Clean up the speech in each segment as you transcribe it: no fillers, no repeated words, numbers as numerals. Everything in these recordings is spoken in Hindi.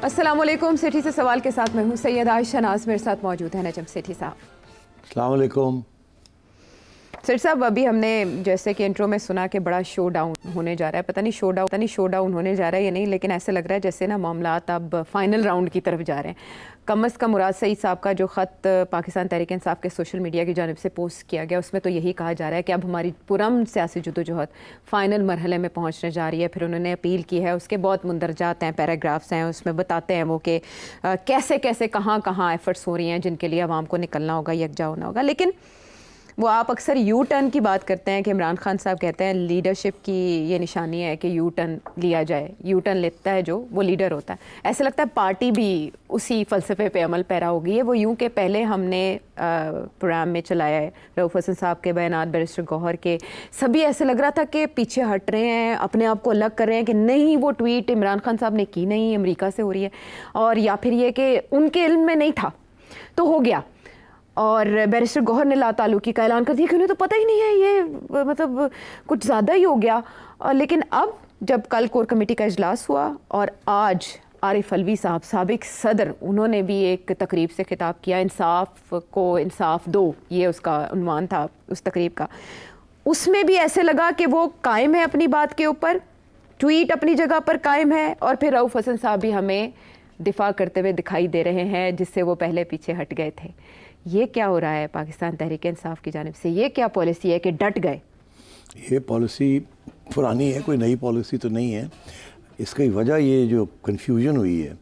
अस्सलाम वालेकुम। सेठी से सवाल के साथ मैं हूँ सैयद आयशा नाज, मेरे साथ मौजूद है नजम सेठी साहब। अस्सलाम वालेकुम। सेठ साहब, अभी हमने जैसे कि इंट्रो में सुना कि बड़ा शो डाउन होने जा रहा है, पता नहीं शो डाउन होने जा रहा है या नहीं, लेकिन ऐसे लग रहा है जैसे ना मामलात अब फाइनल राउंड की तरफ जा रहे हैं। कम अज़ कम मुराद सईद साहब का जो ख़त पाकिस्तान तहरीक इंसाफ के सोशल मीडिया की जानिब से पोस्ट किया गया, उसमें तो यही कहा जा रहा है कि अब हमारी पुरअमन सियासी जदोजहद फ़ाइनल मरहले में पहुँचने जा रही है। फिर उन्होंने अपील की है, उसके बहुत मुंदरजात हैं, पैराग्राफ्स हैं, उसमें बताते हैं वो कि कैसे कैसे कहाँ कहाँ एफ़र्ट्स हो रही हैं जिनके लिए आवाम को निकलना होगा, यकजा होना होगा। लेकिन वो आप अक्सर यू टर्न की बात करते हैं कि इमरान खान साहब कहते हैं लीडरशिप की ये निशानी है कि यू टर्न लिया जाए। यू टर्न लेता है जो, वो लीडर होता है। ऐसे लगता है पार्टी भी उसी फ़लसफ़े पे अमल पैरा हो गई है। वो यूँ कि पहले हमने प्रोग्राम में चलाया है रऊफ़ हसन साहब के बयानात, बैरिस्टर गौहर के, सभी ऐसे लग रहा था कि पीछे हट रहे हैं, अपने आप को अलग कर रहे हैं कि नहीं वो ट्वीट इमरान खान साहब ने की नहीं, अमेरिका से हो रही है, और या फिर ये कि उनके इल्म में नहीं था तो हो गया। और बैरिस्टर गौहर ने लाताल्लुकी का ऐलान कर दिया कि उन्हें तो पता ही नहीं है, ये मतलब कुछ ज़्यादा ही हो गया। लेकिन अब जब कल कोर कमेटी का इजलास हुआ और आज आरिफ अलवी साहब साबिक सदर, उन्होंने भी एक तकरीब से खिताब किया, इंसाफ को इंसाफ दो, ये उसका उन्वान था उस तकरीब का। उसमें भी ऐसे लगा कि वो कायम है अपनी बात के ऊपर, ट्वीट अपनी जगह पर कायम है, और फिर रऊफ़ हसन साहब भी हमें दिफा करते हुए दिखाई दे रहे हैं जिससे वो पहले पीछे हट गए थे। ये क्या हो रहा है पाकिस्तान तहरीक इंसाफ की जानिब से? ये क्या पॉलिसी है कि डट गए? ये पॉलिसी पुरानी है, कोई नई पॉलिसी तो नहीं है। इसकी वजह ये जो कन्फ्यूजन हुई है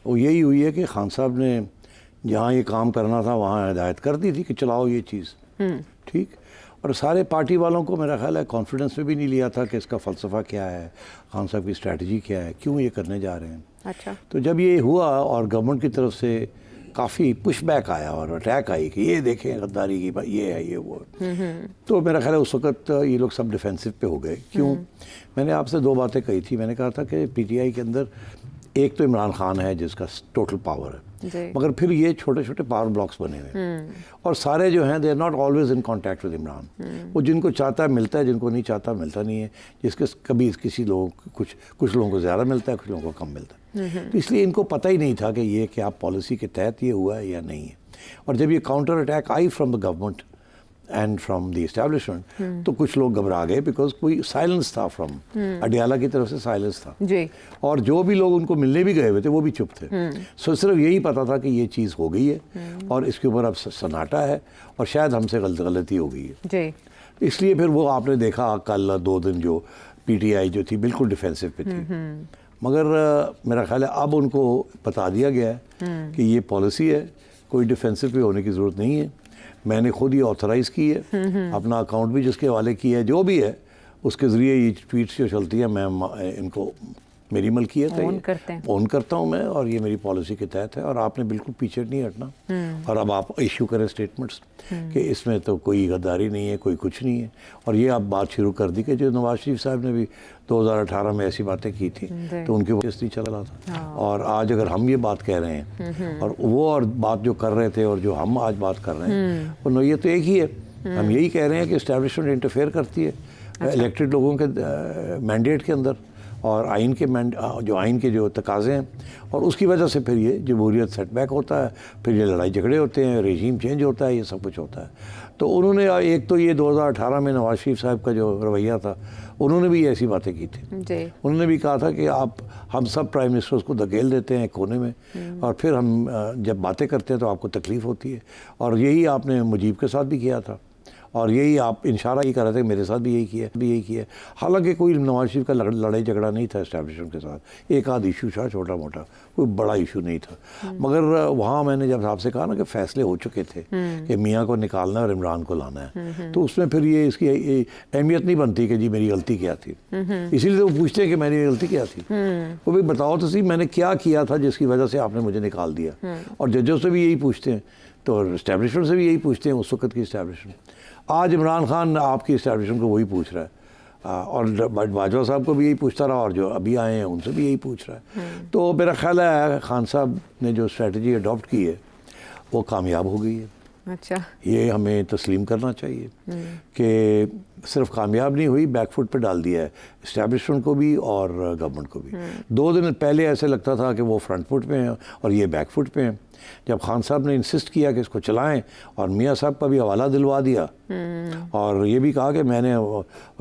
वो यही हुई है कि खान साहब ने जहाँ ये काम करना था वहाँ हिदायत कर दी थी कि चलाओ ये चीज़, ठीक। और सारे पार्टी वालों को मेरा ख्याल है कॉन्फिडेंस में भी नहीं लिया था कि इसका फ़लसफ़ा क्या है, खान साहब की स्ट्रैटेजी क्या है, क्यों ये करने जा रहे हैं। अच्छा। तो जब ये हुआ और गवर्नमेंट की तरफ से काफ़ी पुशबैक आया और अटैक आई कि ये देखें गद्दारी की बात, ये है, ये वो, तो मेरा ख्याल है उस वक्त ये लोग सब डिफेंसिव पे हो गए। क्यों? मैंने आपसे दो बातें कही थी। मैंने कहा था कि पीटीआई के अंदर एक तो इमरान खान है जिसका टोटल पावर है, मगर फिर ये छोटे छोटे पावर ब्लॉक्स बने हुए हैं और सारे जो हैं they are not always in contact with Imran. वो जिनको चाहता है मिलता है, जिनको नहीं चाहता मिलता नहीं है। जिसके कभी किसी लोगों कुछ लोगों को ज़्यादा मिलता है, कुछ लोगों को कम मिलता है। तो इसलिए इनको पता ही नहीं था कि ये क्या पॉलिसी के तहत ये हुआ है या नहीं है। और जब ये counter attack I from the government and from the establishment तो कुछ लोग घबरा गए, बिकॉज कोई साइलेंस था फ्रॉम अडियाला की तरफ से, साइलेंस था जी। और जो भी लोग उनको मिलने भी गए हुए थे वो भी चुप थे। सो सिर्फ यही पता था कि ये चीज़ हो गई है और इसके ऊपर अब सन्नाटा है और शायद हमसे गलती हो गई है जी। इसलिए फिर वो आपने देखा कल 2 दिन जो पीटीआई जो थी बिल्कुल डिफेंसिव पे थी, मगर मेरा ख्याल है अब उनको बता दिया गया है कि ये पॉलिसी है, कोई डिफेंसिव पे होने की ज़रूरत नहीं है। मैंने खुद ये ऑथराइज़ की है, अपना अकाउंट भी जिसके हवाले किया है, जो भी है उसके ज़रिए ये ट्वीट्स जो चलती है मैं इनको मेरी मलकियत है, ऑन करता हूँ मैं और ये मेरी पॉलिसी के तहत है और आपने बिल्कुल पीछे नहीं हटना। और अब आप इशू करें स्टेटमेंट्स कि इसमें तो कोई गद्दारी नहीं है, कोई कुछ नहीं है। और ये आप बात शुरू कर दी कि जो नवाज शरीफ साहब ने भी 2018 में ऐसी बातें की थी तो उनके वजह से चल रहा था। और आज अगर हम ये बात कह रहे हैं और वो और बात जो कर रहे थे और जो हम आज बात कर रहे हैं वो नोयत तो एक ही है। हम यही कह रहे हैं कि इस्टेब्लिशमेंट इंटरफेयर करती है इलेक्टेड लोगों के मैंडेट के अंदर और आइन के जो आइन के जो तकाज़े हैं, और उसकी वजह से फिर ये जमहूरियत सेटबैक होता है, फिर ये लड़ाई झगड़े होते हैं, रेजीम चेंज होता है, ये सब कुछ होता है। तो उन्होंने एक तो ये 2018 में नवाज शरीफ साहब का जो रवैया था, उन्होंने भी ऐसी बातें की थी जी। उन्होंने भी कहा था कि हम सब प्राइम मिनिस्टर्स को धकेल देते हैं कोने में और फिर हम जब बातें करते हैं तो आपको तकलीफ़ होती है। और यही आपने मुजीब के साथ भी किया था और यही आप इशारा ही कर रहे थे, मेरे साथ भी यही किया। हालांकि कोई नवाज शरीफ का लड़ाई झगड़ा नहीं था एस्टेब्लिशमेंट के साथ, एक आध इशू था छोटा मोटा, कोई बड़ा इशू नहीं था। मगर वहाँ मैंने जब आपसे कहा ना कि फैसले हो चुके थे कि मियाँ को निकालना है और इमरान को लाना है, तो उसमें फिर ये इसकी अहमियत नहीं बनती कि जी मेरी गलती क्या थी। इसीलिए तो वो पूछते हैं कि मेरी गलती क्या थी। वो भी बताओ तो सही मैंने क्या किया था जिसकी वजह से आपने मुझे निकाल दिया। और जजों से भी यही पूछते हैं, तो इस्टेब्लिशमेंट से भी यही पूछते हैं, उस वक्त की इस्टेब्लिशमेंट। आज इमरान खान आपकी इस्टेब्लिशमेंट को वही पूछ रहा है और बाजवा साहब को भी यही पूछता रहा और जो अभी आए हैं उनसे भी यही पूछ रहा है। तो मेरा ख्याल है खान साहब ने जो स्ट्रेटजी अडॉप्ट की है वो कामयाब हो गई है। अच्छा, ये हमें तस्लीम करना चाहिए कि सिर्फ कामयाब नहीं हुई, बैकफुट पे डाल दिया है इस्टेब्लिशमेंट को भी और गवर्नमेंट को भी। 2 दिन पहले ऐसे लगता था कि वो फ्रंट फुट पे हैं और ये बैकफुट पे हैं। जब खान साहब ने इंसिस्ट किया कि इसको चलाएं और मियाँ साहब का भी हवाला दिलवा दिया और ये भी कहा कि मैंने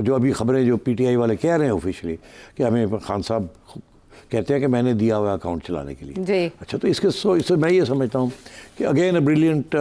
जो अभी खबरें जो पीटीआई वाले कह रहे हैं ऑफिशियली कि हमें खान साहब कहते हैं कि मैंने दिया हुआ अकाउंट चलाने के लिए जी। अच्छा, तो इससे मैं ये समझता हूँ कि again a brilliant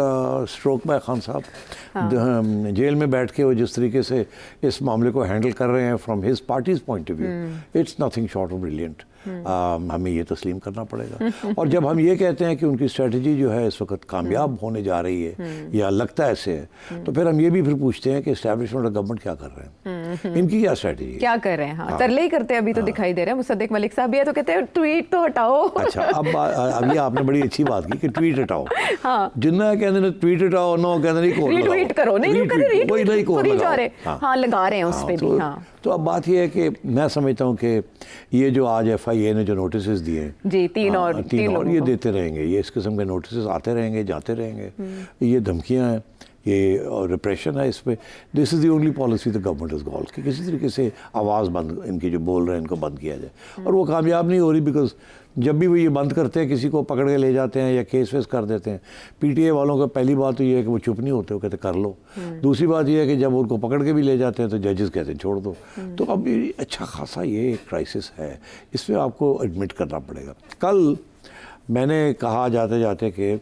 stroke bye Khan साहब। जेल में बैठ के वो जिस तरीके से इस मामले को हैंडल कर रहे हैं from his parties point of view, it's nothing short of brilliant. हमें ये तस्लीम करना पड़ेगा। और जब हम ये कहते हैं कि उनकी स्ट्रेटजी जो है इस वक्त कामयाब होने जा रही है या लगता ऐसे है, तो फिर हम ये भी फिर पूछते हैं कि एस्टैब्लिशमेंट और गवर्नमेंट क्या कर रहे हैं, इनकी क्या स्ट्रेटजी है, क्या कर रहे हैं। हाँ, तरले ही करते हैं अभी तो दिखाई दे रहे हैं। मुसद्दिक मलिक साहब ये तो कहते हैं ट्वीट तो हटाओ। अच्छा, अब ये आपने बड़ी अच्छी बात की कि ट्वीट हटाओ। हाँ, जिन्ना कहते हैं ट्वीट हटाओ, नो कहते नहीं कोड लगाओ, रीट्वीट करो, नहीं नहीं कहते रीट्वीट वही नहीं कोड जा रहे। लगाओ। हाँ, लगा रहे हैं उस पे भी। हाँ, तो अब बात ये है कि मैं समझता हूँ कि ये जो आज FIA ने जो नोटिस दिए जी, तीन और ये देते रहेंगे, ये इस किस्म के नोटिस आते रहेंगे, जाते रहेंगे। ये धमकियाँ हैं, ये रिप्रेशन है, इस पे this is the only policy the government is goal कि किसी तरीके से आवाज़ बंद, इनकी जो बोल रहे हैं इनको बंद किया जाए। और वो कामयाब नहीं हो रही, बिकॉज जब भी वो ये बंद करते हैं, किसी को पकड़ के ले जाते हैं या केस वेस कर देते हैं, PTA वालों का पहली बात तो ये है कि वो चुप नहीं होते, वो कहते कर लो। दूसरी बात ये है कि जब उनको पकड़ के भी ले जाते हैं तो जजेस कहते हैं छोड़ दो। तो अब ये अच्छा खासा ये क्राइसिस है, इसमें आपको एडमिट करना पड़ेगा। कल मैंने कहा जाते जाते कि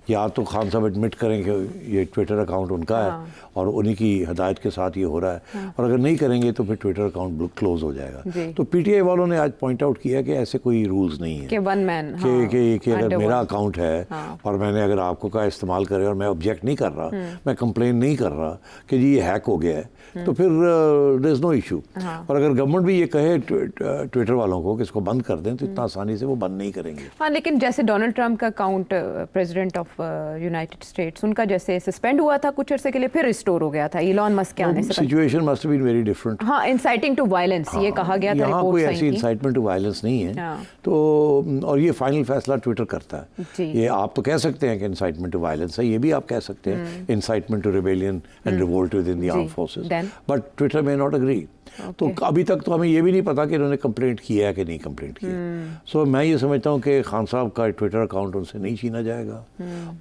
या तो खान साहब एडमिट करें कि ये ट्विटर अकाउंट उनका है और उन्हीं की हदायत के साथ ये हो रहा है, और अगर नहीं करेंगे तो फिर ट्विटर अकाउंट क्लोज हो जाएगा। तो PTA वालों ने आज पॉइंट आउट किया कि ऐसे कोई रूल्स नहीं है कि वन मैन कि अगर मेरा अकाउंट है और मैंने अगर आपको का इस्तेमाल करे और मैं ऑब्जेक्ट नहीं कर रहा, मैं कंप्लेन नहीं कर रहा कि जी ये हैक हो गया है, तो फिर देयर इज नो इशू। और अगर गवर्नमेंट भी ये कहे ट्विटर वालों को कि इसको बंद कर दें, तो इतना आसानी से वो बंद नहीं करेंगे। हाँ, लेकिन जैसे डोनाल्ड ट्रंप का account president of United states, उनका जैसे सस्पेंड हुआ था कुछ अर्से के लिए, फिर रिस्टोर हो गया था इलॉन मस्क के आने से। Situation must have been very different. हाँ, इंसाइटिंग टू वायलेंस ये कहा गया था, यहाँ कोई ऐसी इंसाइटमेंट टू वायलेंस नहीं है। तो और ये फाइनल फैसला ट्विटर करता है। ये आप तो कह सकते हैं कि इंसाइटमेंट टू वायलेंस है, ये भी आप कह सकते हैं incitement to rebellion and revolt within the armed forces, but Twitter may not agree. तो अभी तक तो हमें ये भी नहीं पता कि इन्होंने कंप्लेंट किया है कि नहीं कंप्लेंट किया। सो मैं ये समझता हूँ कि खान साहब का ट्विटर अकाउंट उनसे नहीं छीना जाएगा।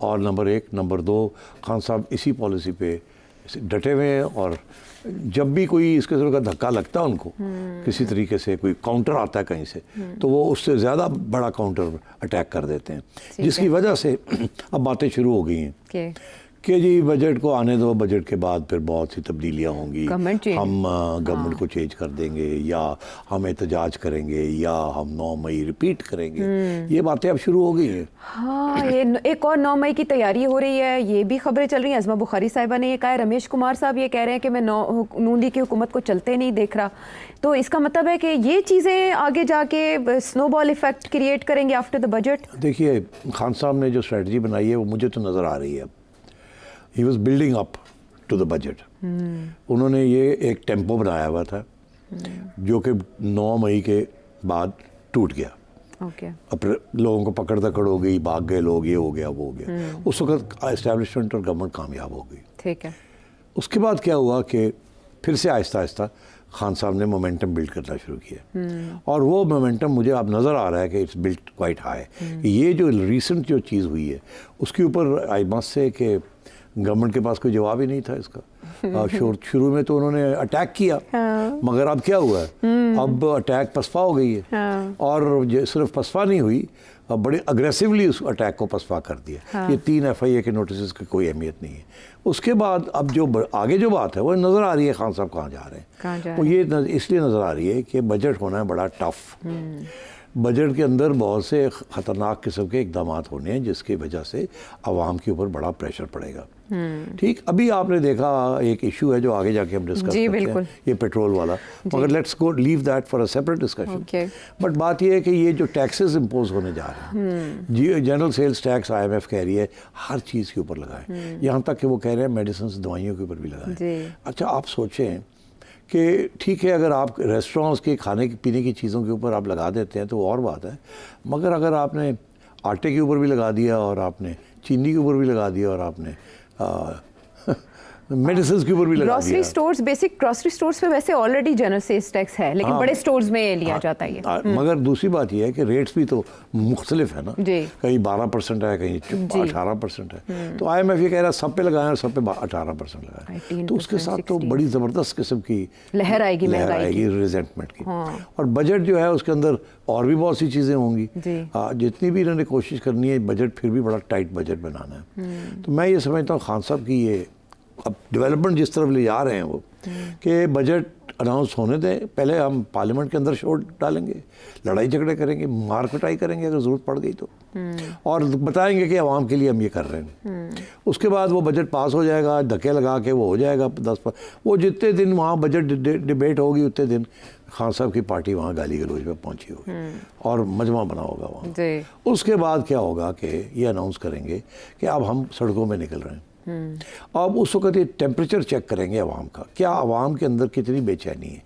और नंबर 1, नंबर 2, खान साहब इसी पॉलिसी पे डटे हुए हैं, और जब भी कोई इस किस्म का धक्का लगता है उनको, किसी तरीके से कोई काउंटर आता है कहीं से, तो वो उससे ज़्यादा बड़ा काउंटर अटैक कर देते हैं, जिसकी वजह से अब बातें शुरू हो गई हैं कि जी बजट को आने दो, बजट के बाद फिर बहुत सी तब्दीलियाँ होंगी, हम गवर्नमेंट को चेंज कर देंगे, या हम एहतजाज करेंगे, या हम 9 मई रिपीट करेंगे। ये बातें अब शुरू हो गई हैं। हाँ, ये एक और 9 मई की तैयारी हो रही है, ये भी खबरें चल रही हैं। अज़मा बुखारी साहिबा ने ये कहा है, रमेश कुमार साहब ये कह रहे हैं कि मैं नून लीग की हुकूमत को चलते नहीं देख रहा। तो इसका मतलब है कि ये चीज़ें आगे जाके स्नोबॉल इफेक्ट क्रिएट करेंगे आफ्टर द बजट। देखिए, खान साहब ने जो स्ट्रेटजी बनाई है वो मुझे तो नज़र आ रही है। He was building up to the budget. उन्होंने ये एक टेम्पो बनाया हुआ था जो कि 9 मई के बाद टूट गया। अब लोगों को पकड़ दकड़ हो गई, भाग गए लोग, ये हो गया वो हो गया। उस वक्त एस्टेब्लिशमेंट और गवर्नमेंट कामयाब हो गई। ठीक है। उसके बाद क्या हुआ कि फिर से आहिस्ता आहिस्ता खान साहब ने मोमेंटम बिल्ड करना शुरू किया, और वो मोमेंटम मुझे अब नज़र आ रहा है कि इट्स बिल्ट क्वाइट हाई। ये जो रिसेंट जो चीज़ हुई है उसके ऊपर आई मस्ट से कि गवर्नमेंट के पास कोई जवाब ही नहीं था इसका। शुरू में तो उन्होंने अटैक किया, मगर अब क्या हुआ है, अब अटैक पसपा हो गई है। और सिर्फ पसपा नहीं हुई, अब बड़े अग्रेसिवली उस अटैक को पसपा कर दिया। ये 3 FIA के नोटिस की कोई अहमियत नहीं है। उसके बाद अब जो आगे जो बात है वो नज़र आ रही है, खान साहब कहाँ जा रहे हैं। वो ये इसलिए नज़र आ रही है कि बजट होना है बड़ा टफ। बजट के अंदर बहुत से ख़तरनाक किस्म के इकदाम होने हैं, जिसकी वजह से आवाम के ऊपर बड़ा प्रेशर पड़ेगा। ठीक, अभी आपने देखा एक इशू है जो आगे जाके हम डिस्कस करते हैं, ये पेट्रोल वाला, मगर let's go leave that for a separate discussion. But बात ये है कि ये जो टैक्सेस इम्पोज होने जा रहे हैं, जनरल सेल्स टैक्स IMF कह रही है हर चीज़ के ऊपर लगाएं, यहाँ तक कि वो कह रहे हैं मेडिसिन दवाइयों के ऊपर भी लगाएं। अच्छा, आप सोचें कि ठीक है, अगर आप रेस्टोरेंट्स के खाने पीने की चीज़ों के ऊपर आप लगा देते हैं तो और बात है, मगर अगर आपने आटे के ऊपर भी लगा दिया और आपने चीनी के ऊपर भी लगा दिया और आपने मेडिसिन के ऊपर भी लगा ग्रोसरी दिया। स्टोर्स, बेसिक ग्रोसरी स्टोर्स पे वैसे ऑलरेडी जनरल सेल्स टैक्स है, लेकिन बड़े स्टोर्स में लिया जाता है ये। मगर दूसरी बात यह है कि रेट्स भी तो मुख्तलिफ है ना, जी। कहीं 12% है, कहीं 18% है। तो IMF ये कह रहा है सब पे लगाएं और सब पे 18% लगाएं, 18%, तो उसके साथ तो बड़ी ज़बरदस्त किस्म की लहर आएगी महंगाई की। रिजेंटमेंट की। और बजट जो है उसके अंदर और भी बहुत सी चीज़ें होंगी। जितनी भी इन्होंने कोशिश करनी है, बजट फिर भी बड़ा टाइट बजट बनाना है। तो मैं ये समझता हूँ खान साहब की ये अब डेवलपमेंट जिस तरफ ले जा रहे हैं वो, कि बजट अनाउंस होने दें, पहले हम पार्लियामेंट के अंदर शोर डालेंगे, लड़ाई झगड़े करेंगे, मार कुटाई करेंगे अगर ज़रूरत पड़ गई तो, और बताएंगे कि आवाम के लिए हम ये कर रहे हैं। उसके बाद वो बजट पास हो जाएगा, धक्के लगा के वो हो जाएगा 10 पर। वो जितने दिन वहाँ बजट डिबेट होगी उतने दिन खान साहब की पार्टी वहाँ गाली गलौज पे पहुँची होगी और मजमा बना होगा वहाँ। उसके बाद क्या होगा कि ये अनाउंस करेंगे कि अब हम सड़कों में निकल रहे हैं। अब उस वक्त ये टेम्परेचर चेक करेंगे अवाम का, क्या अवाम के अंदर कितनी बेचैनी है,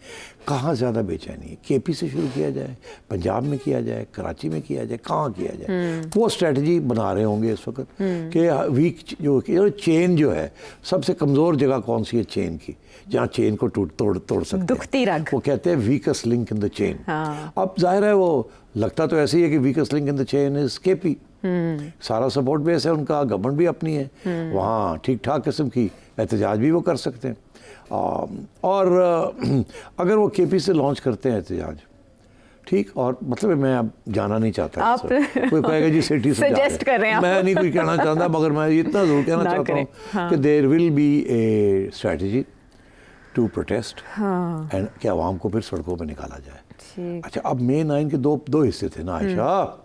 कहाँ ज़्यादा बेचैनी है। KP से शुरू किया जाए, पंजाब में किया जाए, कराची में किया जाए, कहाँ किया जाए, वो स्ट्रेटजी बना रहे होंगे इस वक्त कि वीक जो चेन जो है, सबसे कमज़ोर जगह कौन सी है चेन की, जहाँ चेन को तोड़ सकते दुखती रग, वो कहते हैं weakest link in the chain. अब जाहिर है वो लगता तो ऐसे ही है कि weakest link in the chain is KP। सारा सपोर्ट बेस है उनका, गवर्नमेंट भी अपनी है, वहाँ ठीक ठाक किस्म की एहतजाज भी वो कर सकते हैं। और अगर वो KP से लॉन्च करते हैं एहतजाज, ठीक, और मतलब मैं अब जाना नहीं चाहता, आप कोई कहेगा जी सिटी सजेस्ट कर रहे हैं, मैं नहीं कोई कहना चाहता, मगर मैं इतना ज़रूर कहना चाहता हूँ कि there will be a strategy to protest and कि आवाम को फिर सड़कों पर निकाला जाए। अच्छा, अब May 9 के दो हिस्से थे ना आयशा।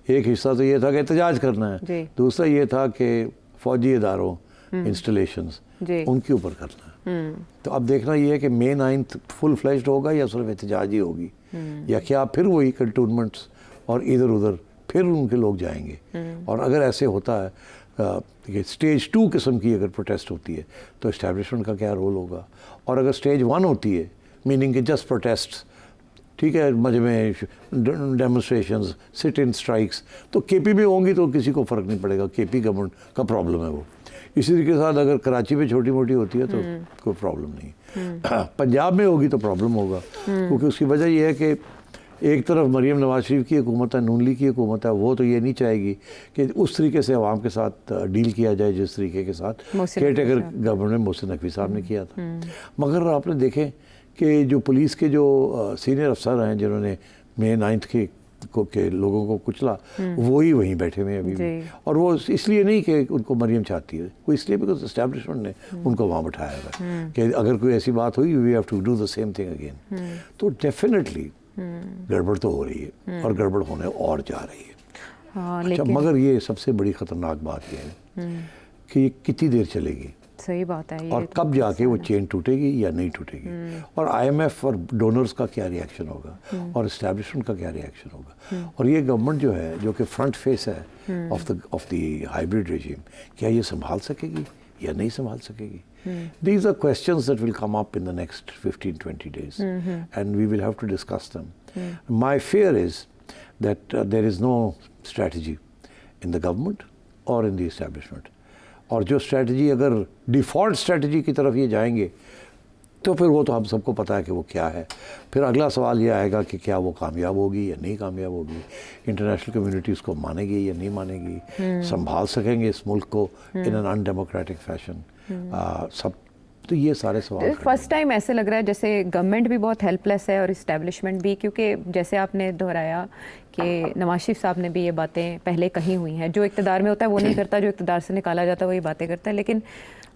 एक हिस्सा तो ये था कि एहतजाज करना है, दूसरा ये था कि फौजी इदारों इंस्टॉलेशंस उनके ऊपर करना है। तो अब देखना ये है कि May 9 फुल फ्लैश्ड होगा या सिर्फ एहतजाज ही होगी, या क्या फिर वही कंटोनमेंट्स और इधर उधर फिर उनके लोग जाएंगे। और अगर ऐसे होता है कि स्टेज 2 किस्म की अगर प्रोटेस्ट होती है तो इस्टेब्लिशमेंट का क्या रोल होगा, और अगर स्टेज 1 होती है मीनिंग कि जस्ट प्रोटेस्ट, ठीक है, मजे में डेमोन्स्ट्रेशंस, सिट इन स्ट्राइक्स, तो KP में होंगी तो किसी को फ़र्क नहीं पड़ेगा, KP गवर्नमेंट का प्रॉब्लम है वो। इसी तरीके के साथ अगर कराची में छोटी मोटी होती है तो कोई प्रॉब्लम नहीं। पंजाब में होगी तो प्रॉब्लम होगा, क्योंकि उसकी वजह यह है कि एक तरफ मरीम नवाज शरीफ की हुकूमत है, नून लीग की हुकूमत है, वो तो ये नहीं चाहेगी कि उस तरीके से अवाम के साथ डील किया जाए जिस तरीके के साथ केयरटेकर गवर्नमेंट मोहसिन नकवी साहब ने किया था। मगर आपने देखें कि जो पुलिस के जो सीनियर अफसर हैं जिन्होंने May 9 के लोगों को कुचला, वो ही वहीं बैठे हुए हैं अभी भी। और वो इसलिए नहीं कि उनको मरीम चाहती है, वो इसलिए बिकॉज एस्टैब्लिशमेंट ने उनको वहाँ बैठाया है कि अगर कोई ऐसी बात हुई we have to do the same thing again. तो डेफिनेटली गड़बड़ तो हो रही है और गड़बड़ होने और जा रही है। अच्छा, मगर ये सबसे बड़ी ख़तरनाक बात ये है कि ये कितनी देर चलेगी। सही बात है, और कब जाके वो चेन टूटेगी या नहीं टूटेगी, और IMF और डोनर्स का क्या रिएक्शन होगा और इस्टेब्लिशमेंट का क्या रिएक्शन होगा, और ये गवर्नमेंट जो है जो कि फ्रंट फेस है ऑफ द हाइब्रिड रेजिम, क्या ये संभाल सकेगी या नहीं संभाल सकेगी। These are questions that will come up in the next 15-20 days and we will have to discuss them. My fear is that there is no strategy in the government or in the establishment. और जो स्ट्रेटजी अगर डिफ़ॉल्ट स्ट्रेटजी की तरफ ये जाएंगे तो फिर वो तो हम सबको पता है कि वो क्या है। फिर अगला सवाल ये आएगा कि क्या वो कामयाब होगी या नहीं कामयाब होगी, इंटरनेशनल कम्युनिटी उसको मानेगी या नहीं मानेगी, संभाल सकेंगे इस मुल्क को इन एन अनडेमोक्रेटिक फैशन, सब। तो ये सारे सवाल फर्स्ट टाइम ऐसे लग रहा है जैसे गवर्नमेंट भी बहुत हेल्पलेस है और इस्टेब्लिशमेंट भी, क्योंकि जैसे आपने दोहराया कि नवाज शरीफ साहब ने भी ये बातें पहले कही हुई हैं, जो इक़्तिदार में होता है वो नहीं करता, जो इक़्तिदार से निकाला जाता है वही बातें करता है। लेकिन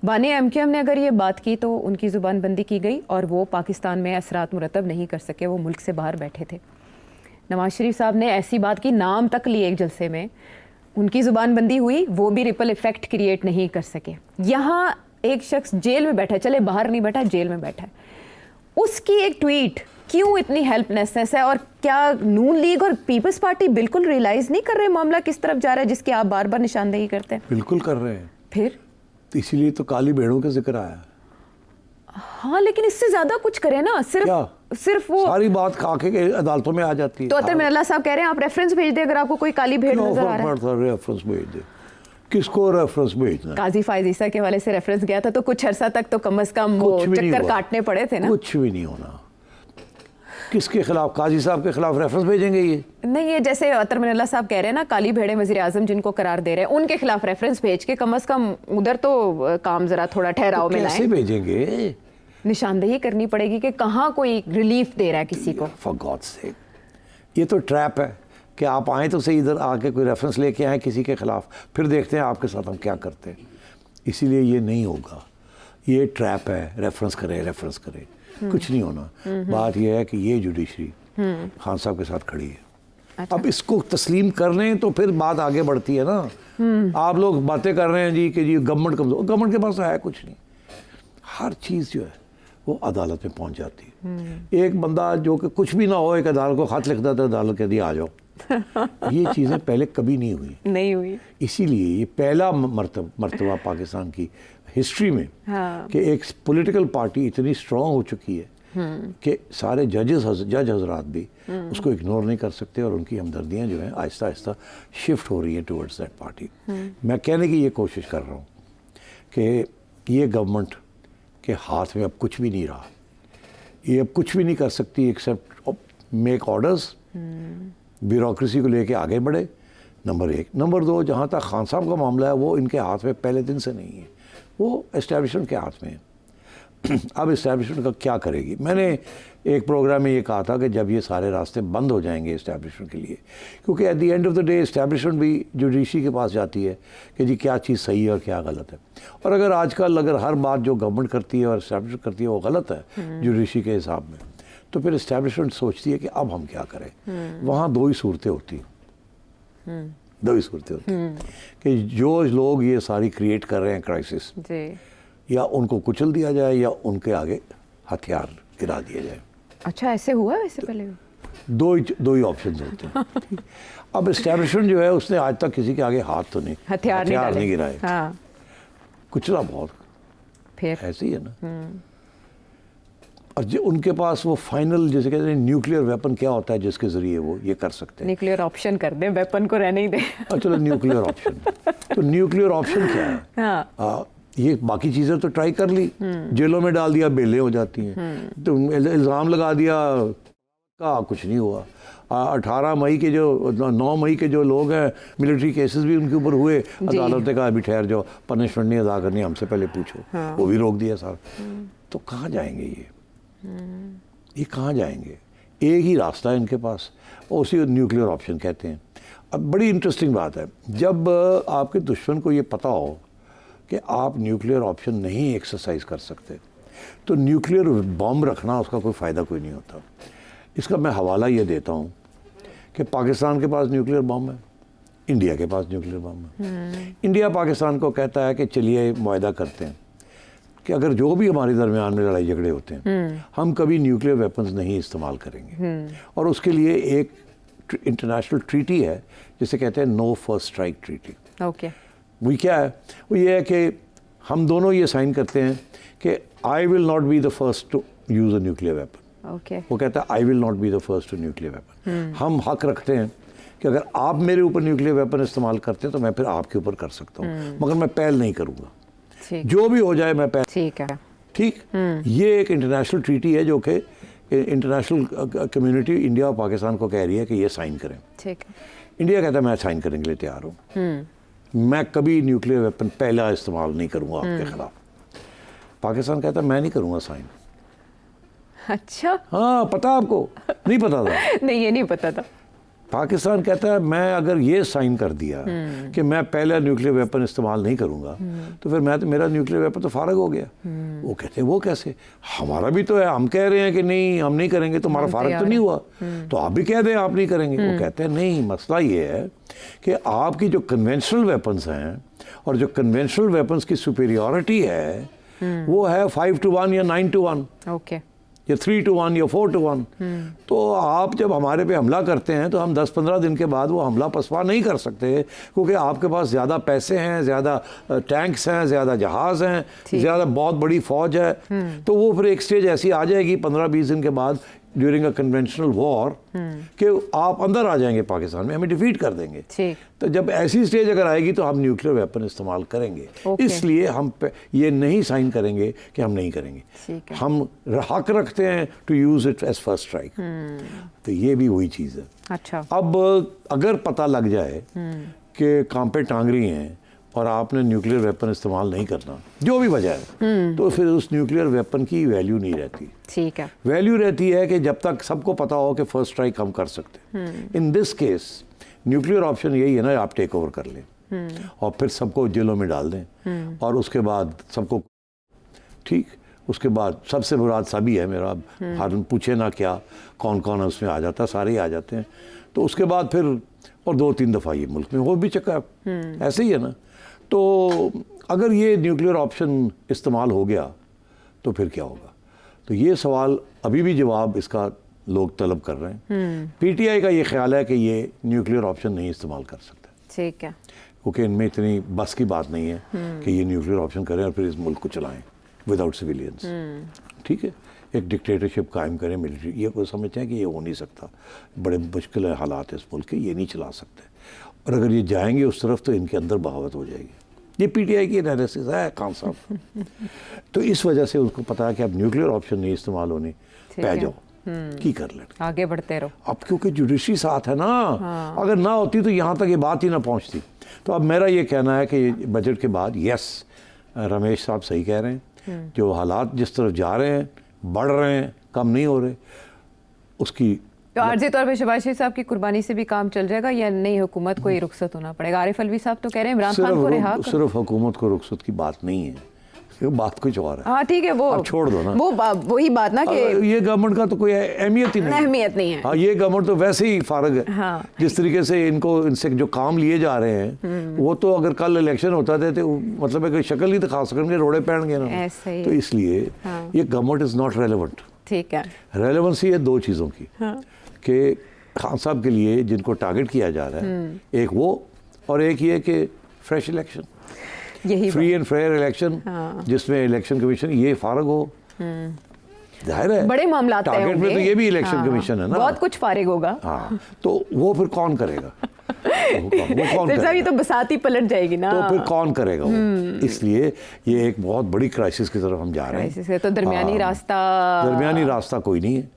बानी MKM ने अगर ये बात की तो उनकी ज़ुबानबंदी की गई और वो पाकिस्तान में असरात मुरतब नहीं कर सके, वो मुल्क से बाहर बैठे थे। नवाज शरीफ साहब ने ऐसी बात की, नाम तक लिए एक जलसे में, उनकी ज़ुबानबंदी हुई, वो भी रिपल इफ़ेक्ट क्रिएट नहीं कर सके। यहाँ एक शख्स जेल में बैठा है, चले बाहर नहीं बैठा, जेल में बैठा है, उसकी एक ट्वीट क्यों इतनी हेल्पलेसनेस है, और क्या नून लीग और पीपल्स पार्टी बिल्कुल रियलाइज नहीं कर रहे मामला किस तरफ जा रहा है, जिसकी आप बार बार निशानदेही करते हैं? बिल्कुल कर रहे हैं, फिर इसीलिए तो काली भेड़ों का जिक्र आया। हाँ, लेकिन इससे ज्यादा कुछ करें ना, सिर्फ वो सारी बात खाके के अदालतों में आ जाती है। तो अतर मिर्ला साहब कह रहे हैं आप रेफरेंस भेज दे अगर आपको कोई काली भेड़ नजर आ रहा है, रेफरेंस भेज दे, किसको रेफरेंस भेजना? काजी फायज ईसा के वाले से रेफरेंस गया था तो कुछ अरसा तक तो कम से कम वो चक्कर काटने पड़े थे ना। कुछ भी नहीं होना। किसके खिलाफ? काजी साहब के खिलाफ रेफरेंस भेजेंगे ये? नहीं, ये जैसे अतर मिनल्ला साहब कह रहे हैं ना, काली भेड़े वजीर आजम जिनको करार दे रहे हैं, उनके खिलाफ रेफरेंस भेज के कम से कम उधर तो काम जरा थोड़ा ठहराव में लाएं। कैसे भेजेंगे? निशानदेही करनी पड़ेगी कि कहाँ कोई रिलीफ दे रहा है किसी को। फॉर गॉड्स सेक, ये तो ट्रैप है कि आप आए तो सही, इधर आके कोई रेफरेंस लेके आए किसी के खिलाफ, फिर देखते हैं आपके साथ हम क्या करते हैं। इसीलिए ये नहीं होगा, ये ट्रैप है। रेफरेंस करें कुछ नहीं होना। बात यह है कि ये जुडिशरी खान साहब के साथ खड़ी है। अच्छा। अब इसको तस्लीम कर लें तो फिर बात आगे बढ़ती है ना। आप लोग बातें कर रहे हैं जी कि जी गवर्नमेंट कमजोर, गवर्नमेंट के पास है कुछ नहीं। हर चीज़ जो है वो अदालत में पहुंच जाती है। एक बंदा जो कि कुछ भी ना हो, एक अदालत को खत लिख देता है, अदालत कहती आ जाओ। ये चीज़ें पहले कभी नहीं हुई। इसीलिए ये पहला मर्तबा पाकिस्तान की हिस्ट्री में कि एक पॉलिटिकल पार्टी इतनी स्ट्रांग हो चुकी है कि सारे जज हजरात भी उसको इग्नोर नहीं कर सकते और उनकी हमदर्दियाँ जो हैं आहिस्ता आहिस्ता शिफ्ट हो रही हैं टुवर्ड्स दैट पार्टी। मैं कहने की ये कोशिश कर रहा हूँ कि ये गवर्नमेंट के हाथ में अब कुछ भी नहीं रहा। ये अब कुछ भी नहीं कर सकती एक्सेप्ट मेक ऑर्डर्स, ब्यूरोक्रेसी को लेके आगे बढ़े, नंबर 1। नंबर 2, जहाँ तक खान साहब का मामला है वो इनके हाथ में पहले दिन से नहीं है, वो एस्टेब्लिशमेंट के हाथ में है। अब एस्टेब्लिशमेंट का क्या करेगी? मैंने एक प्रोग्राम में ये कहा था कि जब ये सारे रास्ते बंद हो जाएंगे एस्टेब्लिशमेंट के लिए, क्योंकि at the end of the day establishment भी जुडिशरी के पास जाती है कि जी क्या चीज़ सही है और क्या गलत है। और अगर आजकल हर बात जो गवर्नमेंट करती है और एस्टेब्लिशमेंट करती है वो गलत है जुडिशरी के हिसाब में, तो फिर एस्टेब्लिशमेंट सोचती है कि अब हम क्या करें। वहाँ दो ही सूरतें होती कि जो लोग ये सारी क्रिएट कर रहे हैं क्राइसिस, या उनको कुचल दिया जाए या उनके आगे हथियार गिरा दिया जाए। अच्छा, ऐसे हुआ वैसे पहले? दो ही ऑप्शंस होते हैं। अब एस्टेब्लिशमेंट जो है उसने आज तक किसी के आगे हाथ तो नहीं, हथियार नहीं गिराए। हाँ। कुचला बहुत, फिर ऐसे ही है ना। और जो उनके पास वो फाइनल, जैसे कहते हैं न्यूक्लियर वेपन क्या होता है जिसके जरिए वो ये कर सकते हैं। न्यूक्लियर ऑप्शन कर दे, वेपन को रहने ही दे। चलो न्यूक्लियर ऑप्शन, तो न्यूक्लियर ऑप्शन क्या है? हाँ। ये बाकी चीज़ें तो ट्राई कर ली, जेलों में डाल दिया, बेलें हो जाती हैं, तो इल्ज़ाम लगा दिया, का कुछ नहीं हुआ। 18 मई के जो 9 मई के जो लोग हैं, मिलिट्री केसेस भी उनके ऊपर हुए, अदालत ने कहा अभी ठहर जाओ, पनिशमेंट नहीं अदा करनी, हमसे पहले पूछो। वो भी रोक दिया सारा। तो कहाँ जाएंगे ये कहाँ जाएंगे? एक ही रास्ता है इनके पास, उसी न्यूक्लियर ऑप्शन कहते हैं। अब बड़ी इंटरेस्टिंग बात है, जब आपके दुश्मन को ये पता हो कि आप न्यूक्लियर ऑप्शन नहीं एक्सरसाइज कर सकते, तो न्यूक्लियर बॉम्ब रखना उसका कोई फ़ायदा कोई नहीं होता। इसका मैं हवाला ये देता हूँ कि पाकिस्तान के पास न्यूक्लियर बॉम्ब है, इंडिया के पास न्यूक्लियर बॉम्ब है। इंडिया पाकिस्तान को कहता है कि चलिए मुआहदा करते हैं कि अगर जो भी हमारे दरमियान में लड़ाई झगड़े होते हैं हम कभी न्यूक्लियर वेपन्स नहीं इस्तेमाल करेंगे। और उसके लिए एक इंटरनेशनल ट्रीटी है जिसे कहते हैं no first strike treaty. Okay. वो क्या है? वो ये है कि हम दोनों ये साइन करते हैं कि I will not be the first to use a nuclear weapon. Okay. वो कहता है I will not be the first to nuclear weapon. हम हक रखते हैं कि अगर आप मेरे ऊपर न्यूक्लियर वेपन इस्तेमाल करते हैं तो मैं फिर आपके ऊपर कर सकता हूँ, मगर मैं पहल नहीं करूँगा। जो भी हो जाए मैं पहल। ठीक है। ठीक। ये एक इंटरनेशनल ट्रीटी है जो कि इंटरनेशनल कम्युनिटी इंडिया और पाकिस्तान को कह रही है कि ये साइन करें। ठीक है। इंडिया कहता है मैं साइन करने के लिए तैयार हूँ, मैं कभी न्यूक्लियर वेपन पहला इस्तेमाल नहीं करूँगा आपके खिलाफ। पाकिस्तान कहता है मैं नहीं करूँगा साइन। अच्छा। हाँ, पता आपको? नहीं पता था? नहीं, ये नहीं पता था। पाकिस्तान कहता है मैं अगर ये साइन कर दिया कि मैं पहला न्यूक्लियर वेपन इस्तेमाल नहीं करूँगा तो फिर मेरा न्यूक्लियर वेपन तो फारग हो गया। वो कहते हैं वो कैसे? हमारा भी तो है, हम कह रहे हैं कि नहीं हम नहीं करेंगे, तो हमारा फारग तो नहीं हुआ, तो आप भी कह दें आप नहीं करेंगे। वो कहते हैं नहीं, मसला ये है कि आपकी जो कन्वेंशनल वेपन्स हैं और जो कन्वेंशनल वेपन्स की सुपीरियॉरिटी है वो है 5-1 या 9-1। ओके। या 3-1 या 4-1। तो आप जब हमारे पे हमला करते हैं तो हम 10-15 दिन के बाद वो हमला पसपा नहीं कर सकते, क्योंकि आपके पास ज़्यादा पैसे हैं, ज़्यादा टैंक्स हैं, ज़्यादा जहाज़ हैं, ज़्यादा बहुत बड़ी फ़ौज है। तो वो फिर एक स्टेज ऐसी आ जाएगी 15-20 दिन के बाद ड्यूरिंग अ कन्वेंशनल वॉर कि आप अंदर आ जाएंगे पाकिस्तान में, हमें डिफीट कर देंगे। ठीक। तो जब ऐसी स्टेज अगर आएगी तो हम न्यूक्लियर वेपन इस्तेमाल करेंगे। Okay. इसलिए हम ये नहीं साइन करेंगे कि हम नहीं करेंगे। ठीक है। हम हक रखते हैं to use it as first strike. तो ये भी वही चीज़ है। अच्छा। अब अगर पता लग जाए कि कांपे टांग रही हैं और आपने न्यूक्लियर वेपन इस्तेमाल नहीं करना, जो भी वजह है, तो फिर उस न्यूक्लियर वेपन की वैल्यू नहीं रहती। ठीक है। वैल्यू रहती है कि जब तक सबको पता हो कि फर्स्ट स्ट्राइक हम कर सकते हैं। In this case nuclear option यही है ना, आप टेक ओवर कर लें और फिर सबको जेलों में डाल दें और उसके बाद सबको, ठीक, उसके बाद सबसे मुराद सभी है मेरा, हर पूछे ना क्या कौन कौन है उसमें आ जाता है, सारे ही आ जाते हैं। तो उसके बाद फिर और 2-3 दफ़ा ये मुल्क में हो भी चुका है, ऐसे ही है ना। तो अगर ये न्यूक्लियर ऑप्शन इस्तेमाल हो गया तो फिर क्या होगा? तो ये सवाल अभी भी जवाब इसका लोग तलब कर रहे हैं। पीटीआई का ये ख्याल है कि ये न्यूक्लियर ऑप्शन नहीं इस्तेमाल कर सकते। ठीक है। क्योंकि इनमें इतनी बस की बात नहीं है कि ये न्यूक्लियर ऑप्शन करें और फिर इस मुल्क को चलाएं विदाउट सिविलियंस। ठीक है, एक डिक्टेटरशिप कायम करें मिलिट्री, ये कोई समझते हैं कि ये हो नहीं सकता, बड़े मुश्किल हालात है इस मुल्क के, ये नहीं चला सकते। और अगर ये जाएंगे उस तरफ तो इनके अंदर बगावत हो जाएगी। ये पीटीआई की एनालिसिस है खान साहब। तो इस वजह से उसको पता है कि अब न्यूक्लियर ऑप्शन नहीं इस्तेमाल होने, पै जाओ की कर ले, आगे बढ़ते रहो। अब क्योंकि जुडिशरी साथ है ना। हाँ। अगर ना होती तो यहाँ तक ये बात ही ना पहुँचती। तो अब मेरा ये कहना है कि बजट के बाद, यस, रमेश साहब सही कह रहे हैं, जो हालात जिस तरफ जा रहे हैं, बढ़ रहे हैं, कम नहीं हो रहे, उसकी तो आर्जी तौर पे शहबाज शरीफ साहब की कुर्बानी से भी काम चल जाएगा या नई हुकूमत को ही रुखसत होना पड़ेगा? आरिफ अलवी साहब तो कह रहे हैं इमरान खान को रिहा करो। सिर्फ हुकूमत को रुखसत की बात नहीं है, ये बात कुछ और है। हाँ ठीक है, वो अब छोड़ दो ना, वो वही बात ना कि ये गवर्नमेंट का तो कोई अहमियत ही नहीं, अहमियत नहीं है। हाँ, ये गवर्नमेंट तो वैसे ही फारग है। हाँ। जिस तरीके से इनको, इनसे जो काम लिए जा रहे हैं, वो तो अगर कल इलेक्शन होता था तो मतलब है कि शक्ल ही दिखा सकेंगे, रोड़े पहनेंगे ना। ऐसे ही। तो इसलिए ये गवर्नमेंट इज नॉट रेलेवेंट। ठीक है। रेलेवेंसी है दो चीज़ों की, कि खान साहब के लिए जिनको टारगेट किया जा रहा है, एक वो और एक ये कि फ्रेश इलेक्शन, यही फ्री एंड फेयर इलेक्शन, जिसमें इलेक्शन कमीशन ये फारग हो। जाहिर है बड़े मामला टारगेट में तो ये भी इलेक्शन कमीशन है ना, बहुत कुछ फारिग होगा। हाँ, तो वो फिर कौन करेगा? वो कौन करेगा? ये तो बसाती पलट जाएगी ना, तो फिर कौन करेगा वो? इसलिए ये एक बहुत बड़ी क्राइसिस की तरफ हम जा रहे हैं। तो दरमियानी रास्ता कोई नहीं है।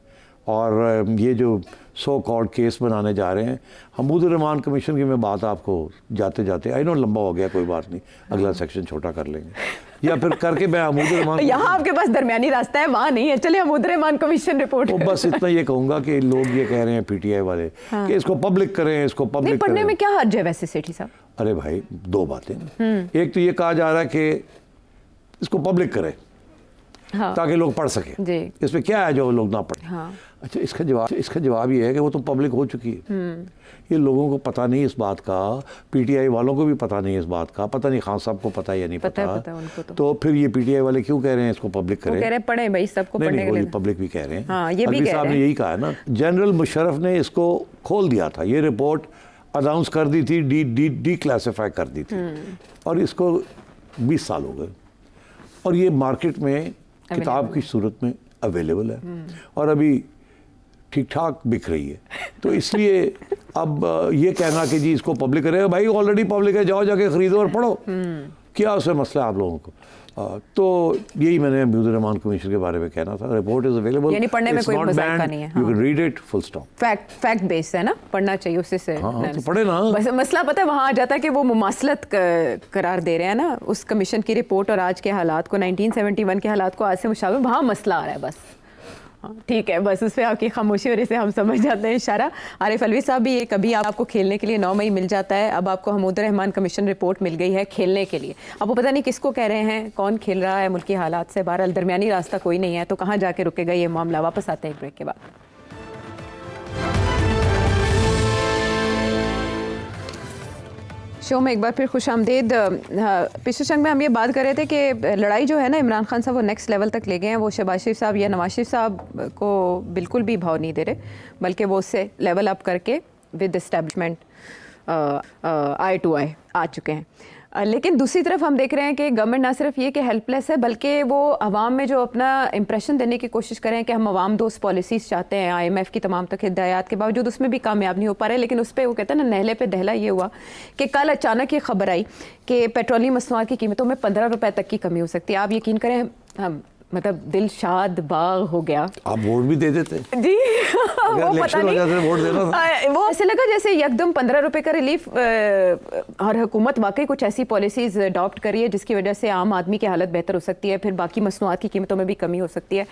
और ये जो सो कॉल्ड केस बनाने जा रहे हैं, हमूदुर रहमान कमीशन की मैं बात आपको जाते जाते, आई नो लंबा हो गया, कोई बात नहीं, अगला सेक्शन छोटा कर लेंगे या फिर करके मैं हमूदुर रहमान यहाँ आपके पास दरमियानी रास्ता है, वहाँ नहीं है। चलिए हमूदुर रहमान कमीशन रिपोर्ट। तो बस इतना ये कहूँगा कि लोग ये कह रहे हैं पीटीआई वाले कि इसको पब्लिक करें, इसको पब्लिक पढ़ने में क्या हर्ज है वैसे सेठी साहब? अरे भाई, दो बातें, एक तो ये कहा जा रहा है कि इसको पब्लिक करें ताकि लोग पढ़ सके। इसमें क्या है जो लोग ना पढ़े? अच्छा, इसका जवाब ये है कि वो तो पब्लिक हो चुकी है। ये लोगों को पता नहीं इस बात का, पीटीआई वालों को भी पता नहीं इस बात का, पता नहीं खान साहब को पता या नहीं पता उनको तो फिर ये पीटीआई वाले क्यों कह रहे हैं इसको पब्लिक करें? कह रहे हैं पढ़े भाई, सबको पढ़ने के लिए। पब्लिक भी कह रहे हैं। हाँ, ये भी कह साहब ने यही कहा है ना। जनरल मुशर्रफ ने इसको खोल दिया था, ये रिपोर्ट अनाउंस कर दी थी, डी क्लासीफाई कर दी थी, और इसको 20 साल हो गए और ये मार्केट में किताब की सूरत में अवेलेबल है और अभी ठीक ठाक बिक रही है। तो इसलिए अब ये कहना कि जी इसको पब्लिक करेगा, भाई ऑलरेडी पब्लिक है, जाओ जाके खरीदो और पढ़ो, क्या उससे मसला है आप लोगों को? तो यही मैंने हमूदुर रहमान कमीशन के बारे में कहना था। रिपोर्ट इज अवेलेबल, यानी पढ़ने में कोई मजाक नहीं है, you can read it, full stop. Fact base है ना, पढ़ना चाहिए उससे से। हाँ, तो पढ़े ना। बस मसला पता है वहाँ आ जाता है कि वो मुमासलत करार दे रहे हैं ना उस कमीशन की रिपोर्ट और आज के हालात को, 1971 के हालात को आज से मुशाबे, वहाँ मसला आ रहा है बस। ठीक है, बस उस पर आपकी खामोशी और इसे हम समझ जाते हैं इशारा। आरिफ अलवी साहब भी ये कभी आपको खेलने के लिए 9 मई मिल जाता है, अब आपको हमूदुर रहमान कमीशन रिपोर्ट मिल गई है खेलने के लिए। अब वो पता नहीं किसको कह रहे हैं, कौन खेल रहा है मुल्क की हालात से, बहरहाल दरमियानी रास्ता कोई नहीं है, तो कहाँ जाके रुकेगा ये मामला? वापस आते हैं एक ब्रेक के बाद। शो में एक बार फिर खुश आमदेद। पिछले शंग में हम ये बात कर रहे थे कि लड़ाई जो है ना इमरान खान साहब वो नेक्स्ट लेवल तक ले गए हैं। वो शहबाज शरीफ साहब या नवाज शरीफ साहब को बिल्कुल भी भाव नहीं दे रहे, बल्कि वो उससे लेवल अप करके विद इस्टेब्लिशमेंट आई टू आई आ चुके हैं। लेकिन दूसरी तरफ हम देख रहे हैं कि गवर्नमेंट ना सिर्फ ये कि हेल्पलेस है, बल्कि वो आवाम में जो अपना इंप्रेशन देने की कोशिश करें कि हम आवाम दोस्त पॉलिसीज़ चाहते हैं, IMF की तमाम तक हिदायत के बावजूद उसमें भी कामयाब नहीं हो पा रहे। लेकिन उस पर वो कहते हैं ना, नहले पे दहला ये हुआ कि कल अचानक ये खबर आई कि पेट्रोलियम मसनूआत की कीमतों में 15 रुपए तक की कमी हो सकती है। आप यकीन करें, हम मतलब दिल शाद बाग हो गया। आप वोट भी दे देते जी वो पता नहीं, वोट देना था। वो ऐसे लगा जैसे एकदम 15 रुपए का रिलीफ, और हुकूमत वाकई कुछ ऐसी पॉलिसीज अडॉप्ट करी है जिसकी वजह से आम आदमी की हालत बेहतर हो सकती है, फिर बाकी मसनूआत की कीमतों में भी कमी हो सकती है।